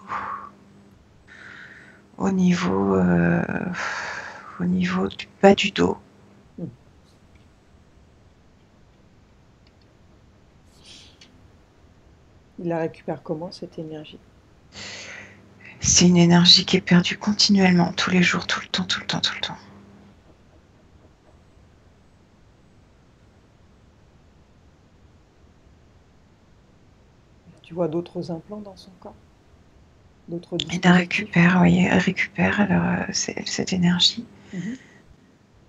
Au niveau du bas du dos.
Il la récupère comment, cette énergie?
C'est une énergie qui est perdue continuellement, tous les jours, tout le temps, tout le temps, tout le temps.
Tu vois d'autres implants dans son corps? D'autres
Il la récupère, oui, elle récupère alors, cette énergie.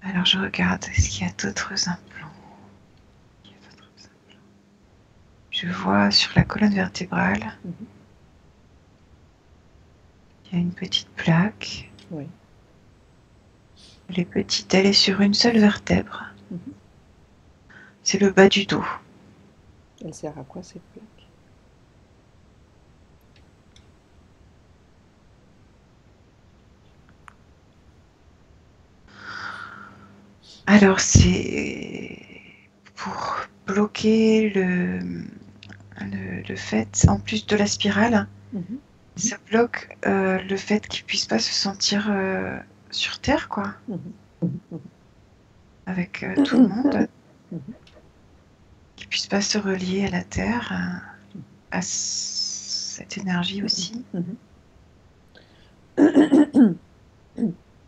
Alors je regarde, est-ce qu'il y a d'autres implants? Je vois sur la colonne vertébrale, il y a une petite plaque.
Oui.
Elle est petite, elle est sur une seule vertèbre. C'est le bas du dos.
Elle sert à quoi cette plaque?
Alors c'est pour bloquer le fait, en plus de la spirale, ça bloque le fait qu'il puisse pas se sentir sur Terre, quoi. Avec tout le monde. Qu'il puisse pas se relier à la Terre, à cette énergie aussi.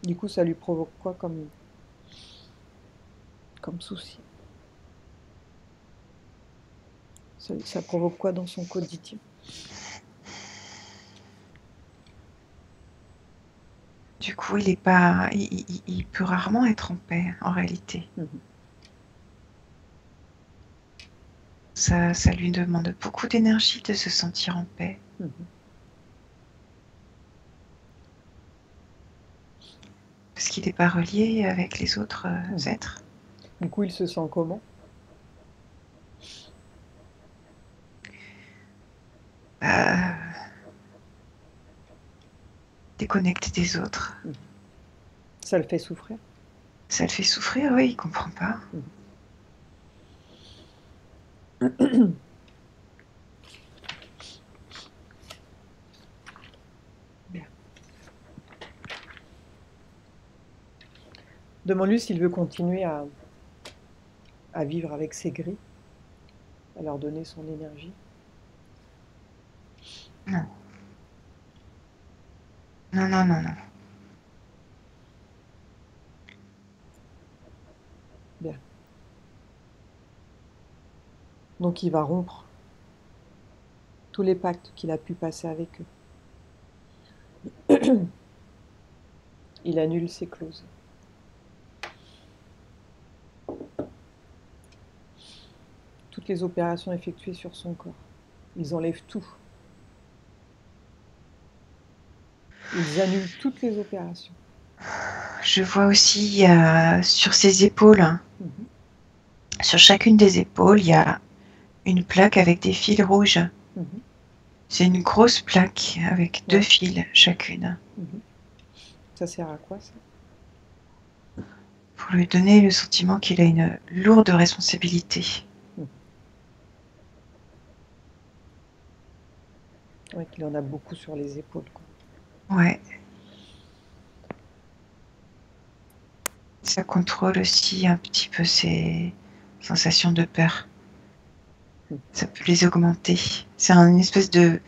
Du coup, ça lui provoque quoi comme souci? Ça provoque quoi dans son quotidien?
Du coup, il peut rarement être en paix, en réalité. Ça lui demande beaucoup d'énergie de se sentir en paix. Parce qu'il n'est pas relié avec les autres êtres.
Du coup, il se sent comment?
Déconnecté des autres.
Ça le fait souffrir?
Ça le fait souffrir, oui, il comprend pas.
Bien. Demande-lui s'il veut continuer à vivre avec ces gris, à leur donner son énergie.
Non. Non, non, non, non.
Bien. Donc il va rompre tous les pactes qu'il a pu passer avec eux. Il annule ses clauses. Toutes les opérations effectuées sur son corps. Ils enlèvent tout. Ils annulent toutes les opérations.
Je vois aussi sur ses épaules, sur chacune des épaules, il y a une plaque avec des fils rouges. C'est une grosse plaque avec 2 fils chacune.
Ça sert à quoi, ça?
Pour lui donner le sentiment qu'il a une lourde responsabilité.
Ouais, qu'il en a beaucoup sur les épaules, quoi.
Ouais. Ça contrôle aussi un petit peu ses sensations de peur. Ça peut les augmenter. C'est une espèce de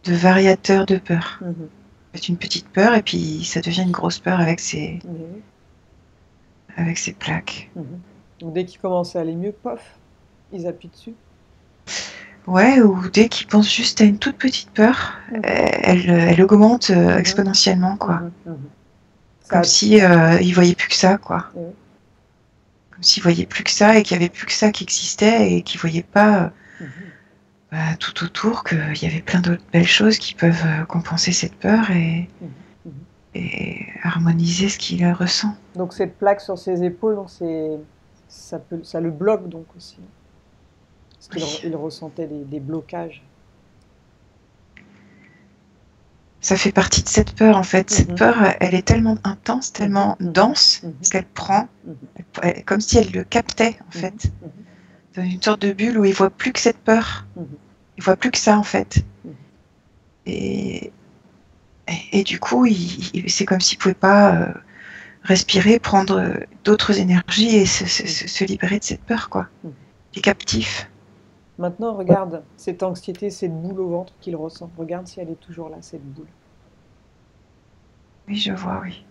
variateur de peur. C'est une petite peur et puis ça devient une grosse peur avec ces plaques.
Donc dès qu'ils commencent à aller mieux, pof, ils appuient dessus.
Ouais, ou dès qu'ils pensent juste à une toute petite peur, elle augmente exponentiellement, quoi. Comme si ils voyaient plus que ça, quoi. Comme s'ils voyaient plus que ça et qu'il y avait plus que ça qui existait et qu'ils voyaient pas tout autour qu'il y avait plein d'autres belles choses qui peuvent compenser cette peur et harmoniser ce qu'il ressent.
Donc cette plaque sur ses épaules, donc ça le bloque donc aussi. Parce qu'il ressentait des blocages.
Ça fait partie de cette peur en fait. Cette peur, elle est tellement intense, tellement dense qu'elle prend, comme si elle le captait en fait, dans une sorte de bulle où il voit plus que cette peur. Il voit plus que ça en fait. Et du coup, c'est comme s'il pouvait pas respirer, prendre d'autres énergies et se libérer de cette peur, quoi. Il est captif.
Maintenant, regarde cette anxiété, cette boule au ventre qu'il ressent. Regarde si elle est toujours là, cette boule.
Oui, je vois, oui.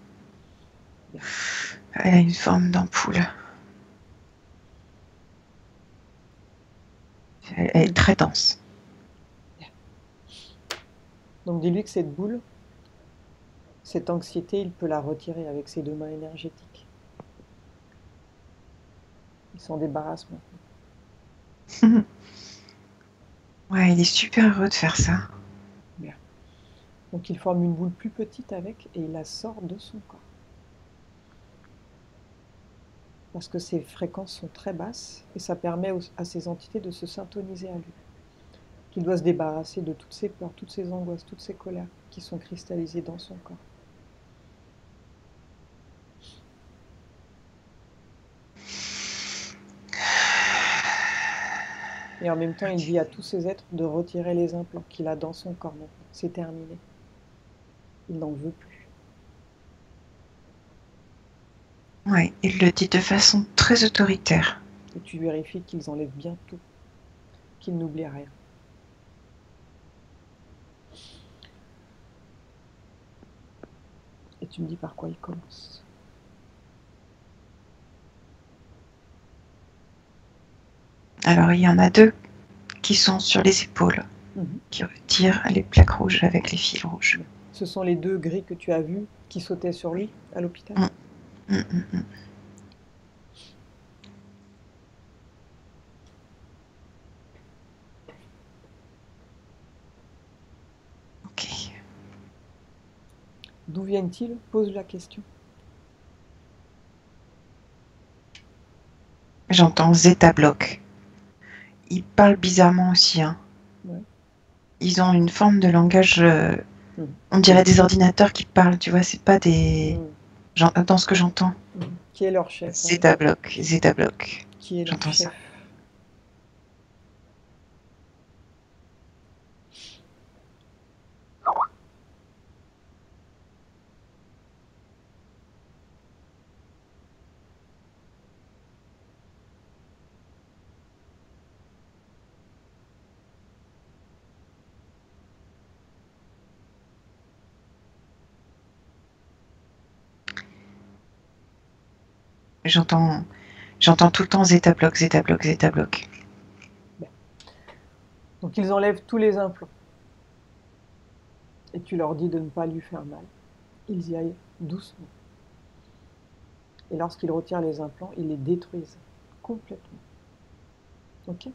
Bien. Elle a une forme d'ampoule. Elle est très dense.
Bien. Donc dis-lui que cette boule, cette anxiété, il peut la retirer avec ses deux mains énergétiques. Il s'en débarrasse maintenant.
Ouais, il est super heureux de faire ça.
Bien. Donc il forme une boule plus petite avec et il la sort de son corps. Parce que ses fréquences sont très basses et ça permet à ces entités de se syntoniser à lui. Qu'il doit se débarrasser de toutes ses peurs, toutes ses angoisses, toutes ses colères qui sont cristallisées dans son corps. Et en même temps, il dit à tous ces êtres de retirer les implants qu'il a dans son corps maintenant. C'est terminé. Il n'en veut plus.
Oui, il le dit de façon très autoritaire.
Et tu vérifies qu'ils enlèvent bien tout, qu'ils n'oublient rien. Et tu me dis par quoi il commence.
Alors, il y en a deux qui sont sur les épaules, qui retirent les plaques rouges avec les fils rouges.
Ce sont les deux gris que tu as vus qui sautaient sur lui à l'hôpital.
Ok.
D'où viennent-ils? Pose la question.
J'entends Zeta Block. Ils parlent bizarrement aussi. Hein.
Ouais.
Ils ont une forme de langage. On dirait des ordinateurs qui parlent, tu vois, c'est pas des. Dans ce que j'entends.
Qui est leur chef?
Zeta Block, Zeta Block.
Qui est leur
J'entends
chef?
ça. J'entends tout le temps Zeta Block, Zeta Block, Zeta Block.
Donc ils enlèvent tous les implants. Et tu leur dis de ne pas lui faire mal. Ils y aillent doucement. Et lorsqu'ils retirent les implants, ils les détruisent complètement. Ok?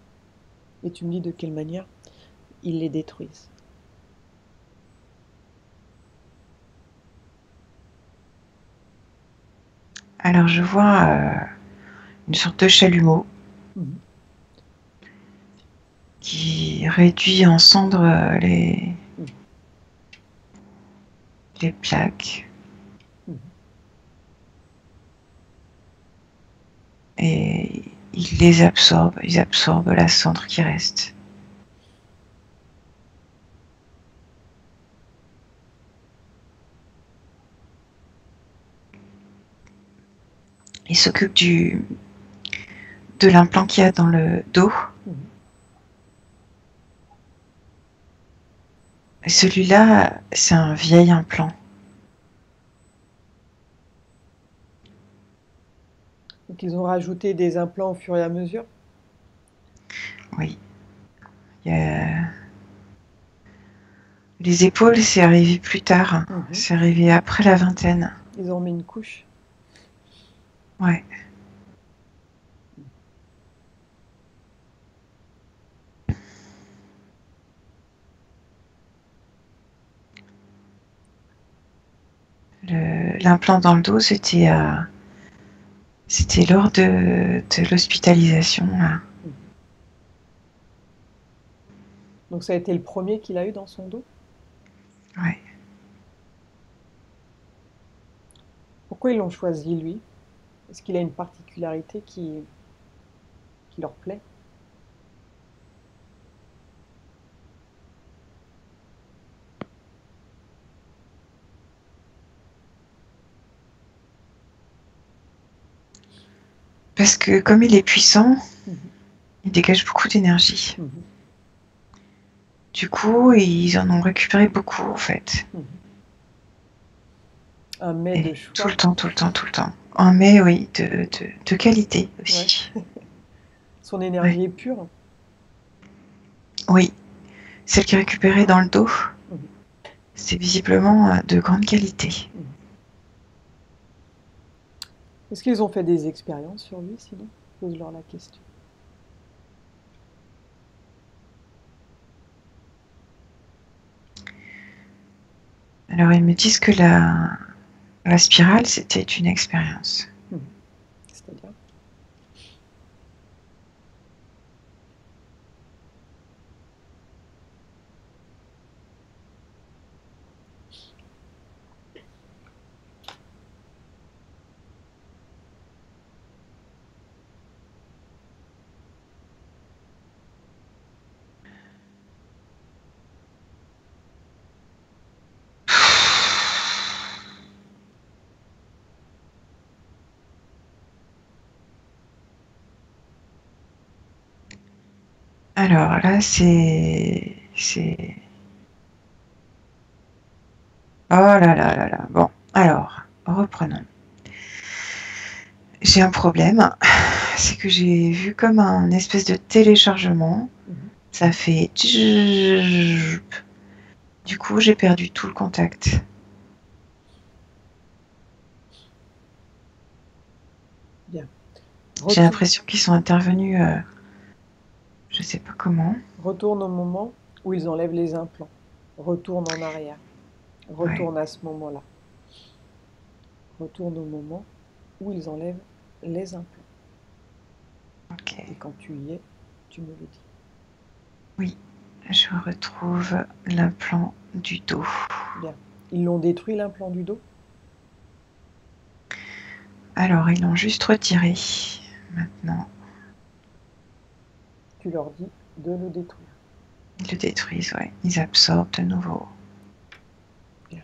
Et tu me dis de quelle manière ils les détruisent.
Alors je vois une sorte de chalumeau qui réduit en cendres les plaques. Et ils absorbent la cendre qui reste. Ils s'occupent de l'implant qu'il y a dans le dos. Celui-là, c'est un vieil implant.
Donc ils ont rajouté des implants au fur et à mesure.
Oui. Les épaules, c'est arrivé plus tard.
Mhm.
C'est arrivé après la vingtaine.
Ils ont mis une couche.
Ouais. L'implant dans le dos, c'était lors de l'hospitalisation.
Mhm. Donc ça a été le premier qu'il a eu dans son dos.
Ouais.
Pourquoi ils l'ont choisi lui? Est-ce qu'il a une particularité qui leur plaît?
Parce que comme il est puissant,
Mhm.
il dégage beaucoup d'énergie.
Mhm.
Du coup, ils en ont récupéré beaucoup, en fait.
Mhm. Un mets de
Et tout
choix.
le temps, tout le temps, tout le temps. Un mets, oui, de qualité
Ouais.
aussi.
Son
Ouais.
énergie est pure.
Oui, celle qui est récupérée dans le dos,
Mhm.
c'est visiblement de grande qualité.
Mhm. Est-ce qu'ils ont fait des expériences sur lui sinon? Pose-leur la question.
Alors, ils me disent que la spirale, c'était une expérience.
Mhm. C'est-à-dire?
Alors là, Oh là là là là. Bon, alors, reprenons. J'ai un problème, c'est que j'ai vu comme un espèce de téléchargement.
Mhm.
Ça fait... Du coup, j'ai perdu tout le contact.
Bien.
J'ai
Retour-
l'impression qu'ils sont intervenus, je sais pas comment.
Retourne au moment où ils enlèvent les implants. Retourne en arrière.
Ouais,
Retourne à ce moment-là. Retourne au moment où ils enlèvent les implants.
ok.
Et quand tu y es, tu me le dis.
Oui, je retrouve l'implant du dos.
Bien. Ils l'ont détruit, l'implant du dos?
Alors, ils l'ont juste retiré. Maintenant,
Tu leur dis de le détruire.
ils le détruisent, ouais. Ils absorbent de nouveau.
Bien.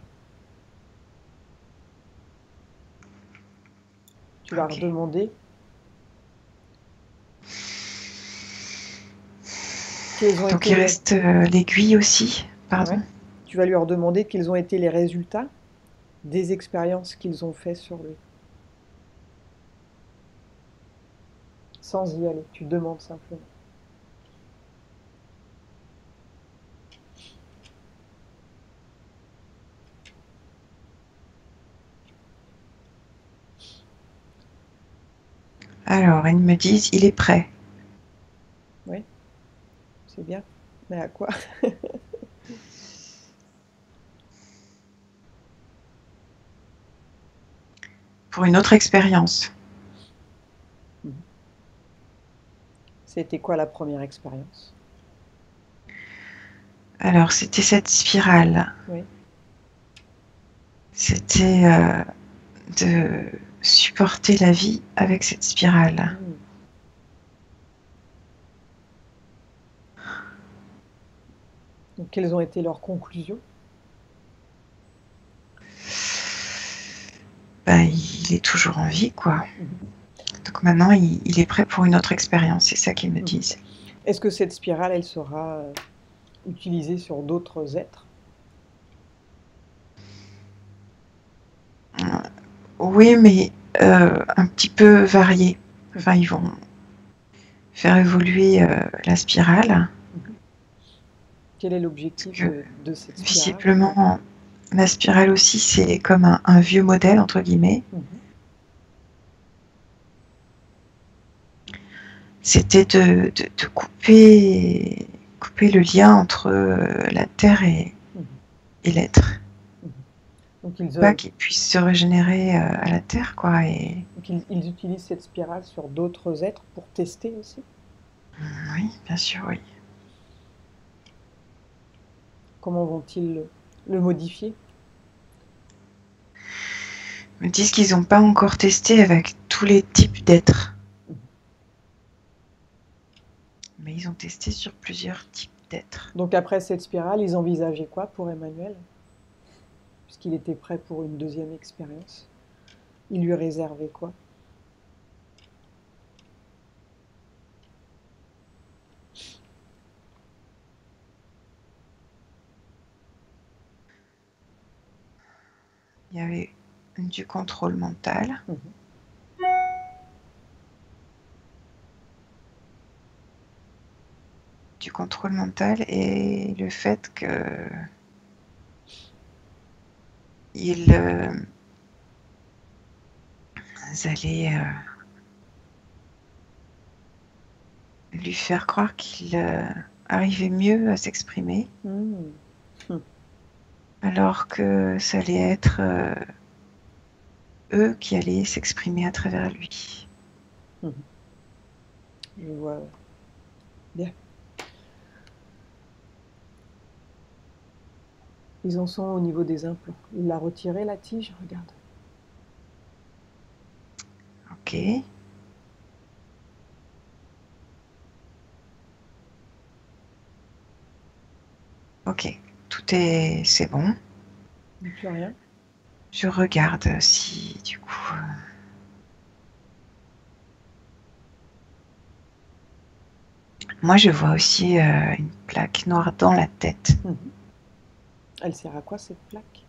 Tu vas
Ok.
redemander quels ont
Donc,
été
il
les...
reste l'aiguille aussi. Pardon.
Ouais. Tu vas leur demander quels ont été les résultats des expériences qu'ils ont fait sur lui. Sans y aller, tu demandes simplement.
Alors, ils me disent, il est prêt.
Oui, c'est bien. Mais à quoi?
Pour une autre expérience.
C'était quoi la première expérience?
Alors, c'était cette spirale.
Oui.
C'était de supporter la vie avec cette spirale.
Hmm. Donc, quelles ont été leurs conclusions?
Ben, il est toujours en vie, quoi.
Mhm.
Donc maintenant, il est prêt pour une autre expérience. C'est ça qu'ils me
Mhm.
disent.
Est-ce que cette spirale, elle sera utilisée sur d'autres êtres?
Oui, mais un petit peu varié. Enfin, ils vont faire évoluer la spirale.
Quel est l'objectif
Que,
de cette spirale?
visiblement, la spirale aussi, c'est comme un vieux modèle, entre guillemets. C'était de couper le lien entre la Terre et l'être.
Donc
Pas qu'il puisse se régénérer à la Terre, quoi.
ils utilisent cette spirale sur d'autres êtres pour tester aussi?
Oui, bien sûr, oui.
Comment vont-ils le modifier?
Ils me disent qu'ils n'ont pas encore testé avec tous les types d'êtres. Mais ils ont testé sur plusieurs types d'êtres.
Donc après cette spirale, ils envisageaient quoi pour Emmanuel? Puisqu'il était prêt pour une deuxième expérience. Il lui réservait quoi?
Il y avait du contrôle mental. Du contrôle mental et le fait que ils allaient lui faire croire qu'il arrivait mieux à s'exprimer, alors que ça allait être eux qui allaient s'exprimer à travers lui.
Je vois bien. Ils en sont au niveau des implants. Il a retiré la tige, regarde.
Ok. Ok. C'est bon.
Il n'y a plus rien.
Je regarde si du coup. Moi, je vois aussi une plaque noire dans la tête.
Elle sert à quoi cette plaque?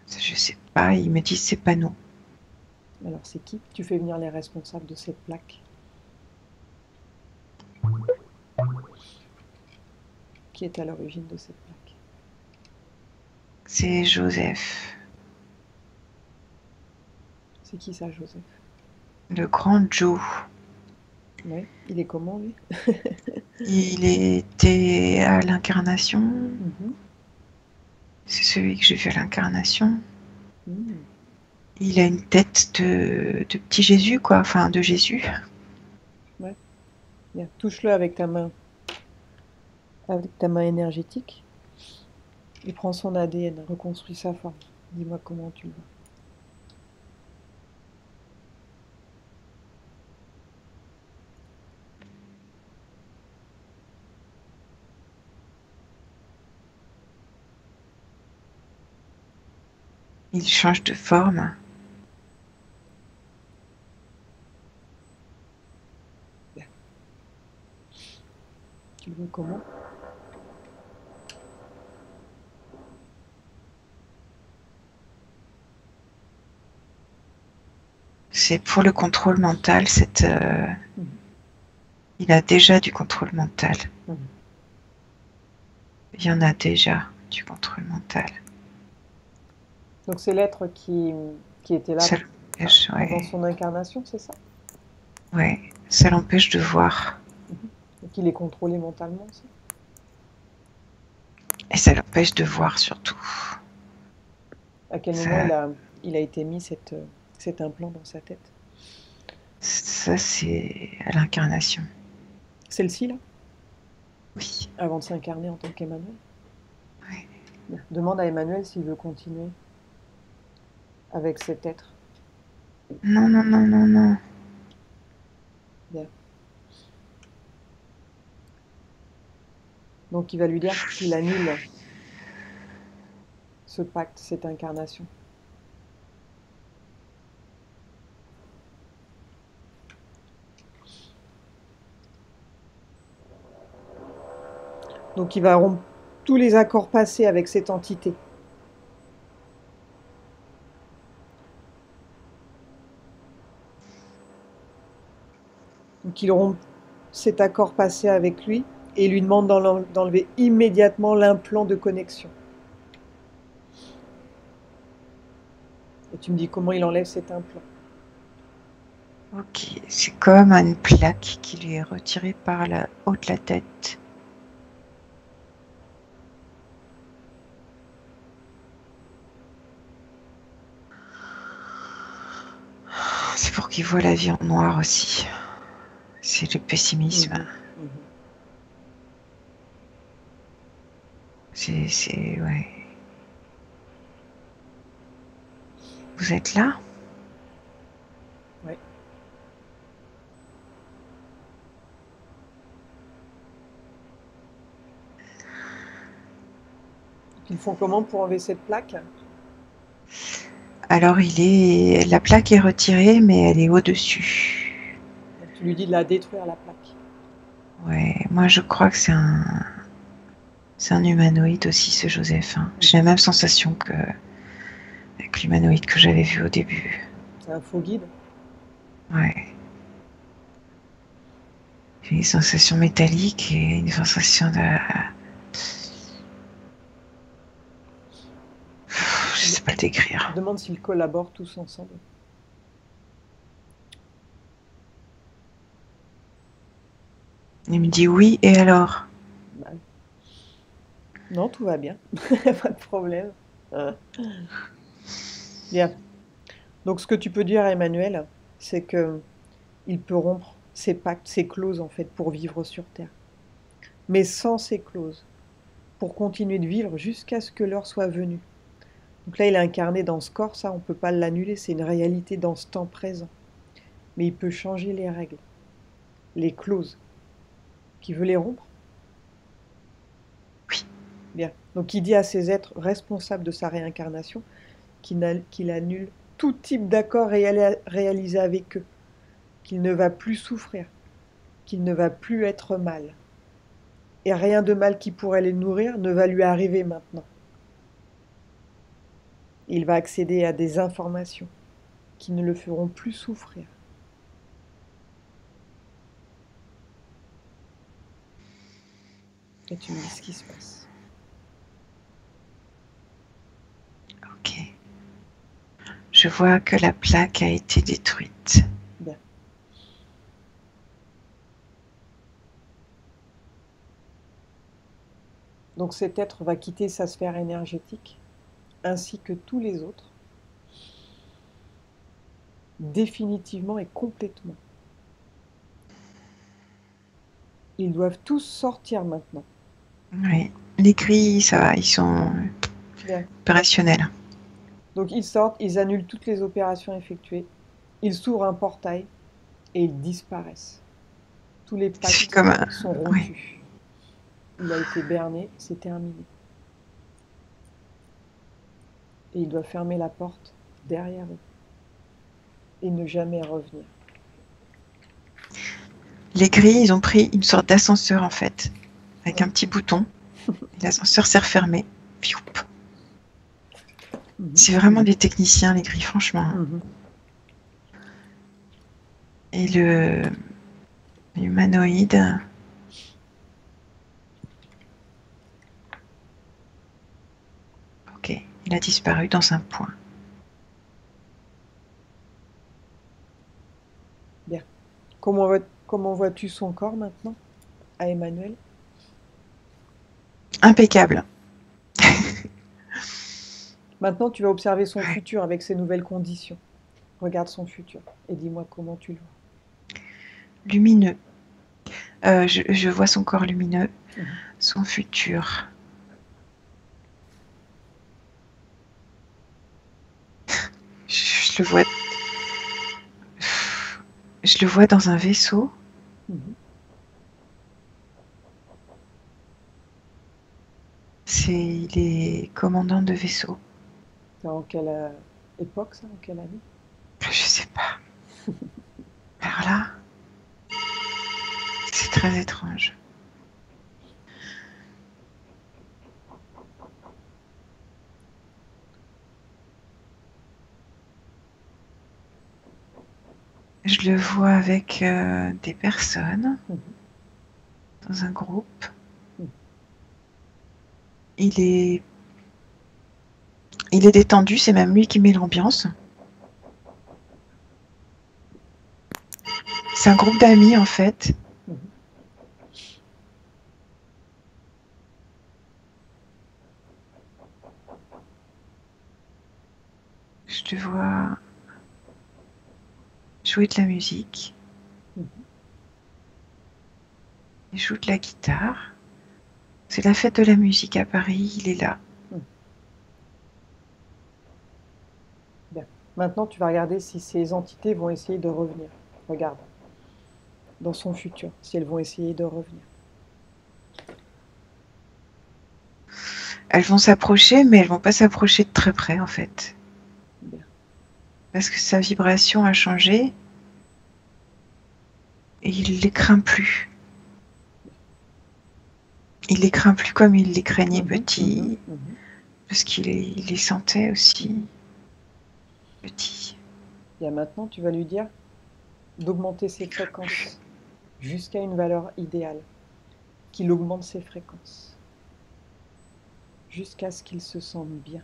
Je sais pas, ils me disent c'est pas nous.
Alors c'est qui? Tu fais venir les responsables de cette plaque. Qui est à l'origine de cette plaque?
C'est Joseph.
C'est qui ça, Joseph?
Le grand Joe.
Ouais, il est comment lui?
Il était à l'incarnation. C'est celui que j'ai vu à l'incarnation. Il a une tête de petit Jésus, quoi. Enfin, de Jésus.
Ouais. Bien. Touche-le avec ta main. Avec ta main énergétique. Il prend son ADN, reconstruit sa forme. Dis-moi comment tu le vois.
Il change de forme.
Bien. Tu le vois comment?
C'est pour le contrôle mental. Il a déjà du contrôle mental. Il y en a déjà du contrôle mental.
Donc c'est l'être qui était là avant son incarnation, c'est ça?
Ouais, ça l'empêche de voir.
Et qu'il est contrôlé mentalement aussi?
Et ça l'empêche de voir surtout.
À quel moment il a été mis cet implant dans sa tête?
Ça, c'est à l'incarnation.
Celle-ci, là?
Oui.
Avant de s'incarner en tant qu'Emmanuel?
Oui.
Demande à Emmanuel s'il veut continuer avec cet être.
Non, non, non, non, non.
Bien. Donc il va lui dire qu'il annule ce pacte, cette incarnation. Donc il va rompre tous les accords passés avec cette entité. Donc il rompt cet accord passé avec lui et lui demande d'enlever immédiatement l'implant de connexion. Et tu me dis comment il enlève cet implant.
Ok, c'est comme une plaque qui lui est retirée par le haut de la tête. C'est pour qu'il voit la vie en noir aussi. C'est le pessimisme. Ouais. Vous êtes là?
Ouais. Ils font comment pour enlever cette plaque?
Alors la plaque est retirée, mais elle est au-dessus.
Donc tu lui dis de la détruire, la plaque.
Ouais, moi je crois que c'est un humanoïde aussi, ce Joseph. Hein. J'ai la même sensation avec l'humanoïde que j'avais vu au début.
C'est un faux guide?
Ouais. J'ai une sensation métallique et une sensation de... Je sais pas le décrire.
Demande s'ils collaborent tous ensemble.
Il me dit oui, et alors?
Bah, non, tout va bien. Pas de problème. Bien. Donc ce que tu peux dire à Emmanuel, c'est que il peut rompre ses pactes, ses clauses en fait pour vivre sur Terre. Mais sans ces clauses, pour continuer de vivre jusqu'à ce que l'heure soit venue. Donc là, il est incarné dans ce corps, ça, on ne peut pas l'annuler, c'est une réalité dans ce temps présent. Mais il peut changer les règles, les clauses. Qui veut les rompre?
Oui.
Bien. Donc il dit à ces êtres responsables de sa réincarnation qu'il annule tout type d'accord réalisé avec eux, qu'il ne va plus souffrir, qu'il ne va plus être mal. Et rien de mal qui pourrait les nourrir ne va lui arriver maintenant. Il va accéder à des informations qui ne le feront plus souffrir. Et tu me dis ce qui se passe.
Ok. Je vois que la plaque a été détruite.
Bien. Donc cet être va quitter sa sphère énergétique, ainsi que tous les autres, définitivement et complètement. Ils doivent tous sortir maintenant.
Oui. Les grilles, ça va, ils sont
Bien.
opérationnels.
Donc ils sortent, ils annulent toutes les opérations effectuées, ils s'ouvrent un portail et ils disparaissent. Tous les
C'est
pactes
comme
sont
oui.
rompus. Il a été berné, c'est terminé. Et il doit fermer la porte derrière eux et ne jamais revenir.
Les grilles, ils ont pris une sorte d'ascenseur en fait, avec
Ouais.
un petit bouton. L'ascenseur s'est refermé. C'est vraiment des techniciens, les grilles, franchement. Et l'humanoïde. Ok, il a disparu dans un point.
Bien. Comment vois-tu son corps maintenant, à Emmanuel?
Impeccable.
Maintenant, tu vas observer son
Ouais.
futur avec ses nouvelles conditions. Regarde son futur et dis-moi comment tu le vois.
Lumineux. Je vois son corps lumineux, son futur. Je le vois. Je le vois dans un vaisseau. Il est commandant de vaisseau.
C'est en quelle époque ça? En quelle année?
Je sais pas. Alors là, c'est très étrange. Je le vois avec des personnes dans un groupe. Il est détendu, c'est même lui qui met l'ambiance. C'est un groupe d'amis en fait. Je te vois jouer de la musique. Il joue de la guitare. C'est la fête de la musique à Paris, il est là.
Bien. Maintenant, tu vas regarder si ces entités vont essayer de revenir. Regarde. Dans son futur, si elles vont essayer de revenir.
Elles vont s'approcher, mais elles vont pas s'approcher de très près en fait.
Bien.
Parce que sa vibration a changé et il les craint plus. Il les craint plus comme il les craignait petits, parce qu'il les sentait aussi petits.
Et maintenant, tu vas lui dire d'augmenter ses fréquences jusqu'à une valeur idéale, qu'il augmente ses fréquences, jusqu'à ce qu'il se sente bien.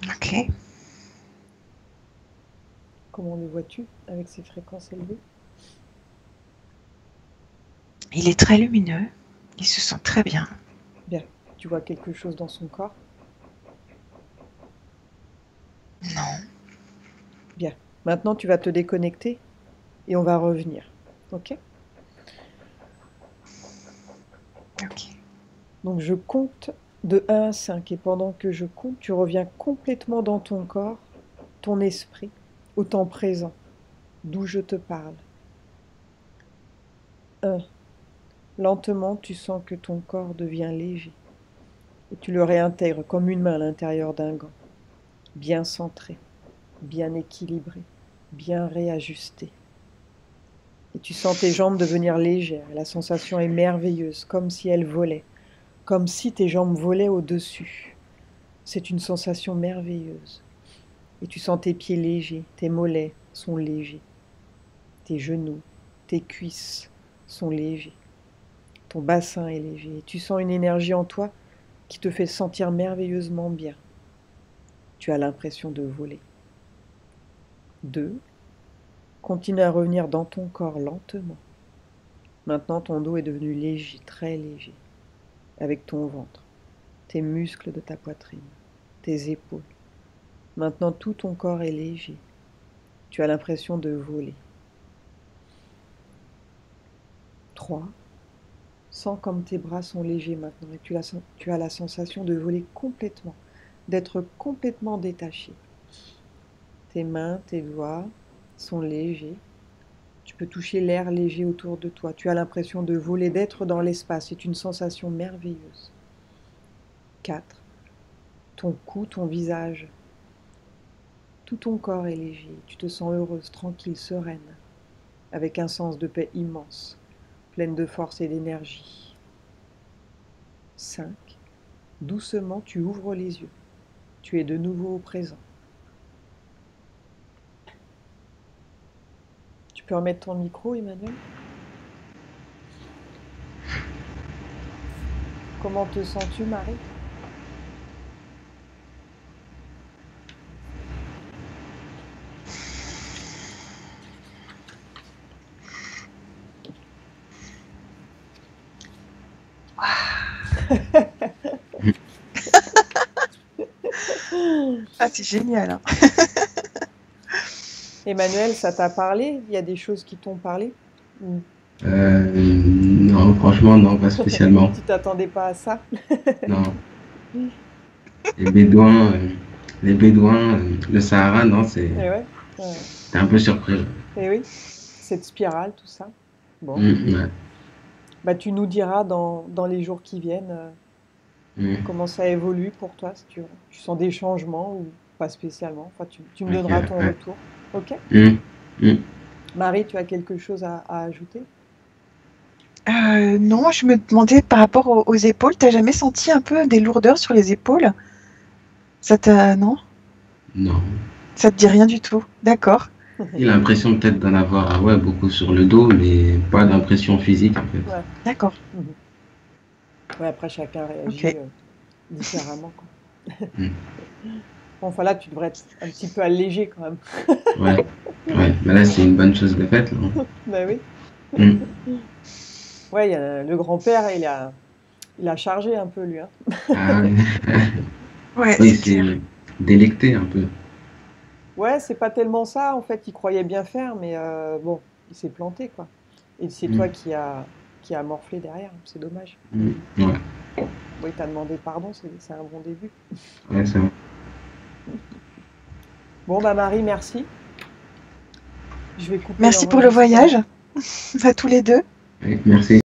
Ok.
Comment le vois-tu avec ses fréquences élevées?
Il est très lumineux, il se sent très bien.
Bien. Tu vois quelque chose dans son corps?
Non.
Bien. Maintenant, tu vas te déconnecter et on va revenir. Ok?
Ok.
Donc, je compte de 1 à 5 et pendant que je compte, tu reviens complètement dans ton corps, ton esprit, au temps présent, d'où je te parle. 1. Lentement, tu sens que ton corps devient léger et tu le réintègres comme une main à l'intérieur d'un gant, bien centré, bien équilibré, bien réajusté. Et tu sens tes jambes devenir légères et la sensation est merveilleuse, comme si elles volaient, comme si tes jambes volaient au-dessus. C'est une sensation merveilleuse. Et tu sens tes pieds légers, tes mollets sont légers, tes genoux, tes cuisses sont légers, ton bassin est léger. Et tu sens une énergie en toi qui te fait sentir merveilleusement bien. Tu as l'impression de voler. 2. Continue à revenir dans ton corps lentement. Maintenant, ton dos est devenu léger, très léger, avec ton ventre, tes muscles de ta poitrine, tes épaules. Maintenant, tout ton corps est léger. Tu as l'impression de voler. 3. Sens comme tes bras sont légers maintenant et tu as la sensation de voler complètement, d'être complètement détaché. Tes mains, tes doigts sont légers. Tu peux toucher l'air léger autour de toi. Tu as l'impression de voler, d'être dans l'espace. C'est une sensation merveilleuse. 4. Ton cou, ton visage, tout ton corps est léger. Tu te sens heureuse, tranquille, sereine, avec un sens de paix immense, pleine de force et d'énergie. 5. Doucement, tu ouvres les yeux. Tu es de nouveau au présent. Tu peux remettre ton micro, Emmanuel? Comment te sens-tu, Marie?
Ah, c'est génial. Hein.
Emmanuel, ça t'a parlé? Il y a des choses qui t'ont parlé?
Non, franchement, non, pas spécialement.
Tu t'attendais pas à ça?
Non. Les Bédouins, le Sahara, non,
Eh ouais,
t'es un peu surpris.
eh oui, cette spirale, tout ça. Bon,
Ouais.
bah tu nous diras dans les jours qui viennent Comment ça évolue pour toi, si tu sens des changements ou pas spécialement. Enfin, tu me
Ok,
donneras ton
ouais.
retour. Ok?
Mm, mm.
Marie, tu as quelque chose à ajouter?
Non, je me demandais par rapport aux épaules, t'as jamais senti un peu des lourdeurs sur les épaules? Non?
Non.
Ça te dit rien du tout? D'accord.
J'ai l'impression peut-être d'en avoir ouais, beaucoup sur le dos, mais pas d'impression physique en fait.
Ouais.
D'accord.
Mhm. Ouais, après, chacun
Ok.
réagit différemment, quoi.
Mm.
Bon, enfin là, tu devrais être un petit peu allégé quand même.
Ouais, ouais. Mais là, c'est une bonne chose de faite, là.
Ben oui.
Mm.
Ouais, le grand-père, il a chargé un peu, lui, hein.
Ah, ouais.
Ouais,
Oui,
c'est
c'est
clair.
délecté un peu.
Ouais, c'est pas tellement ça, en fait, il croyait bien faire, mais bon, il s'est planté, quoi. Et c'est toi
Mm.
qui a morflé derrière, c'est dommage.
Mm. Ouais,
Bon, il t'a demandé pardon, c'est un bon début.
ouais, c'est vrai.
Bon, bah Marie, merci. Je vais couper
Merci pour le
l'enregistrement.
voyage, à tous les deux.
Ouais, merci.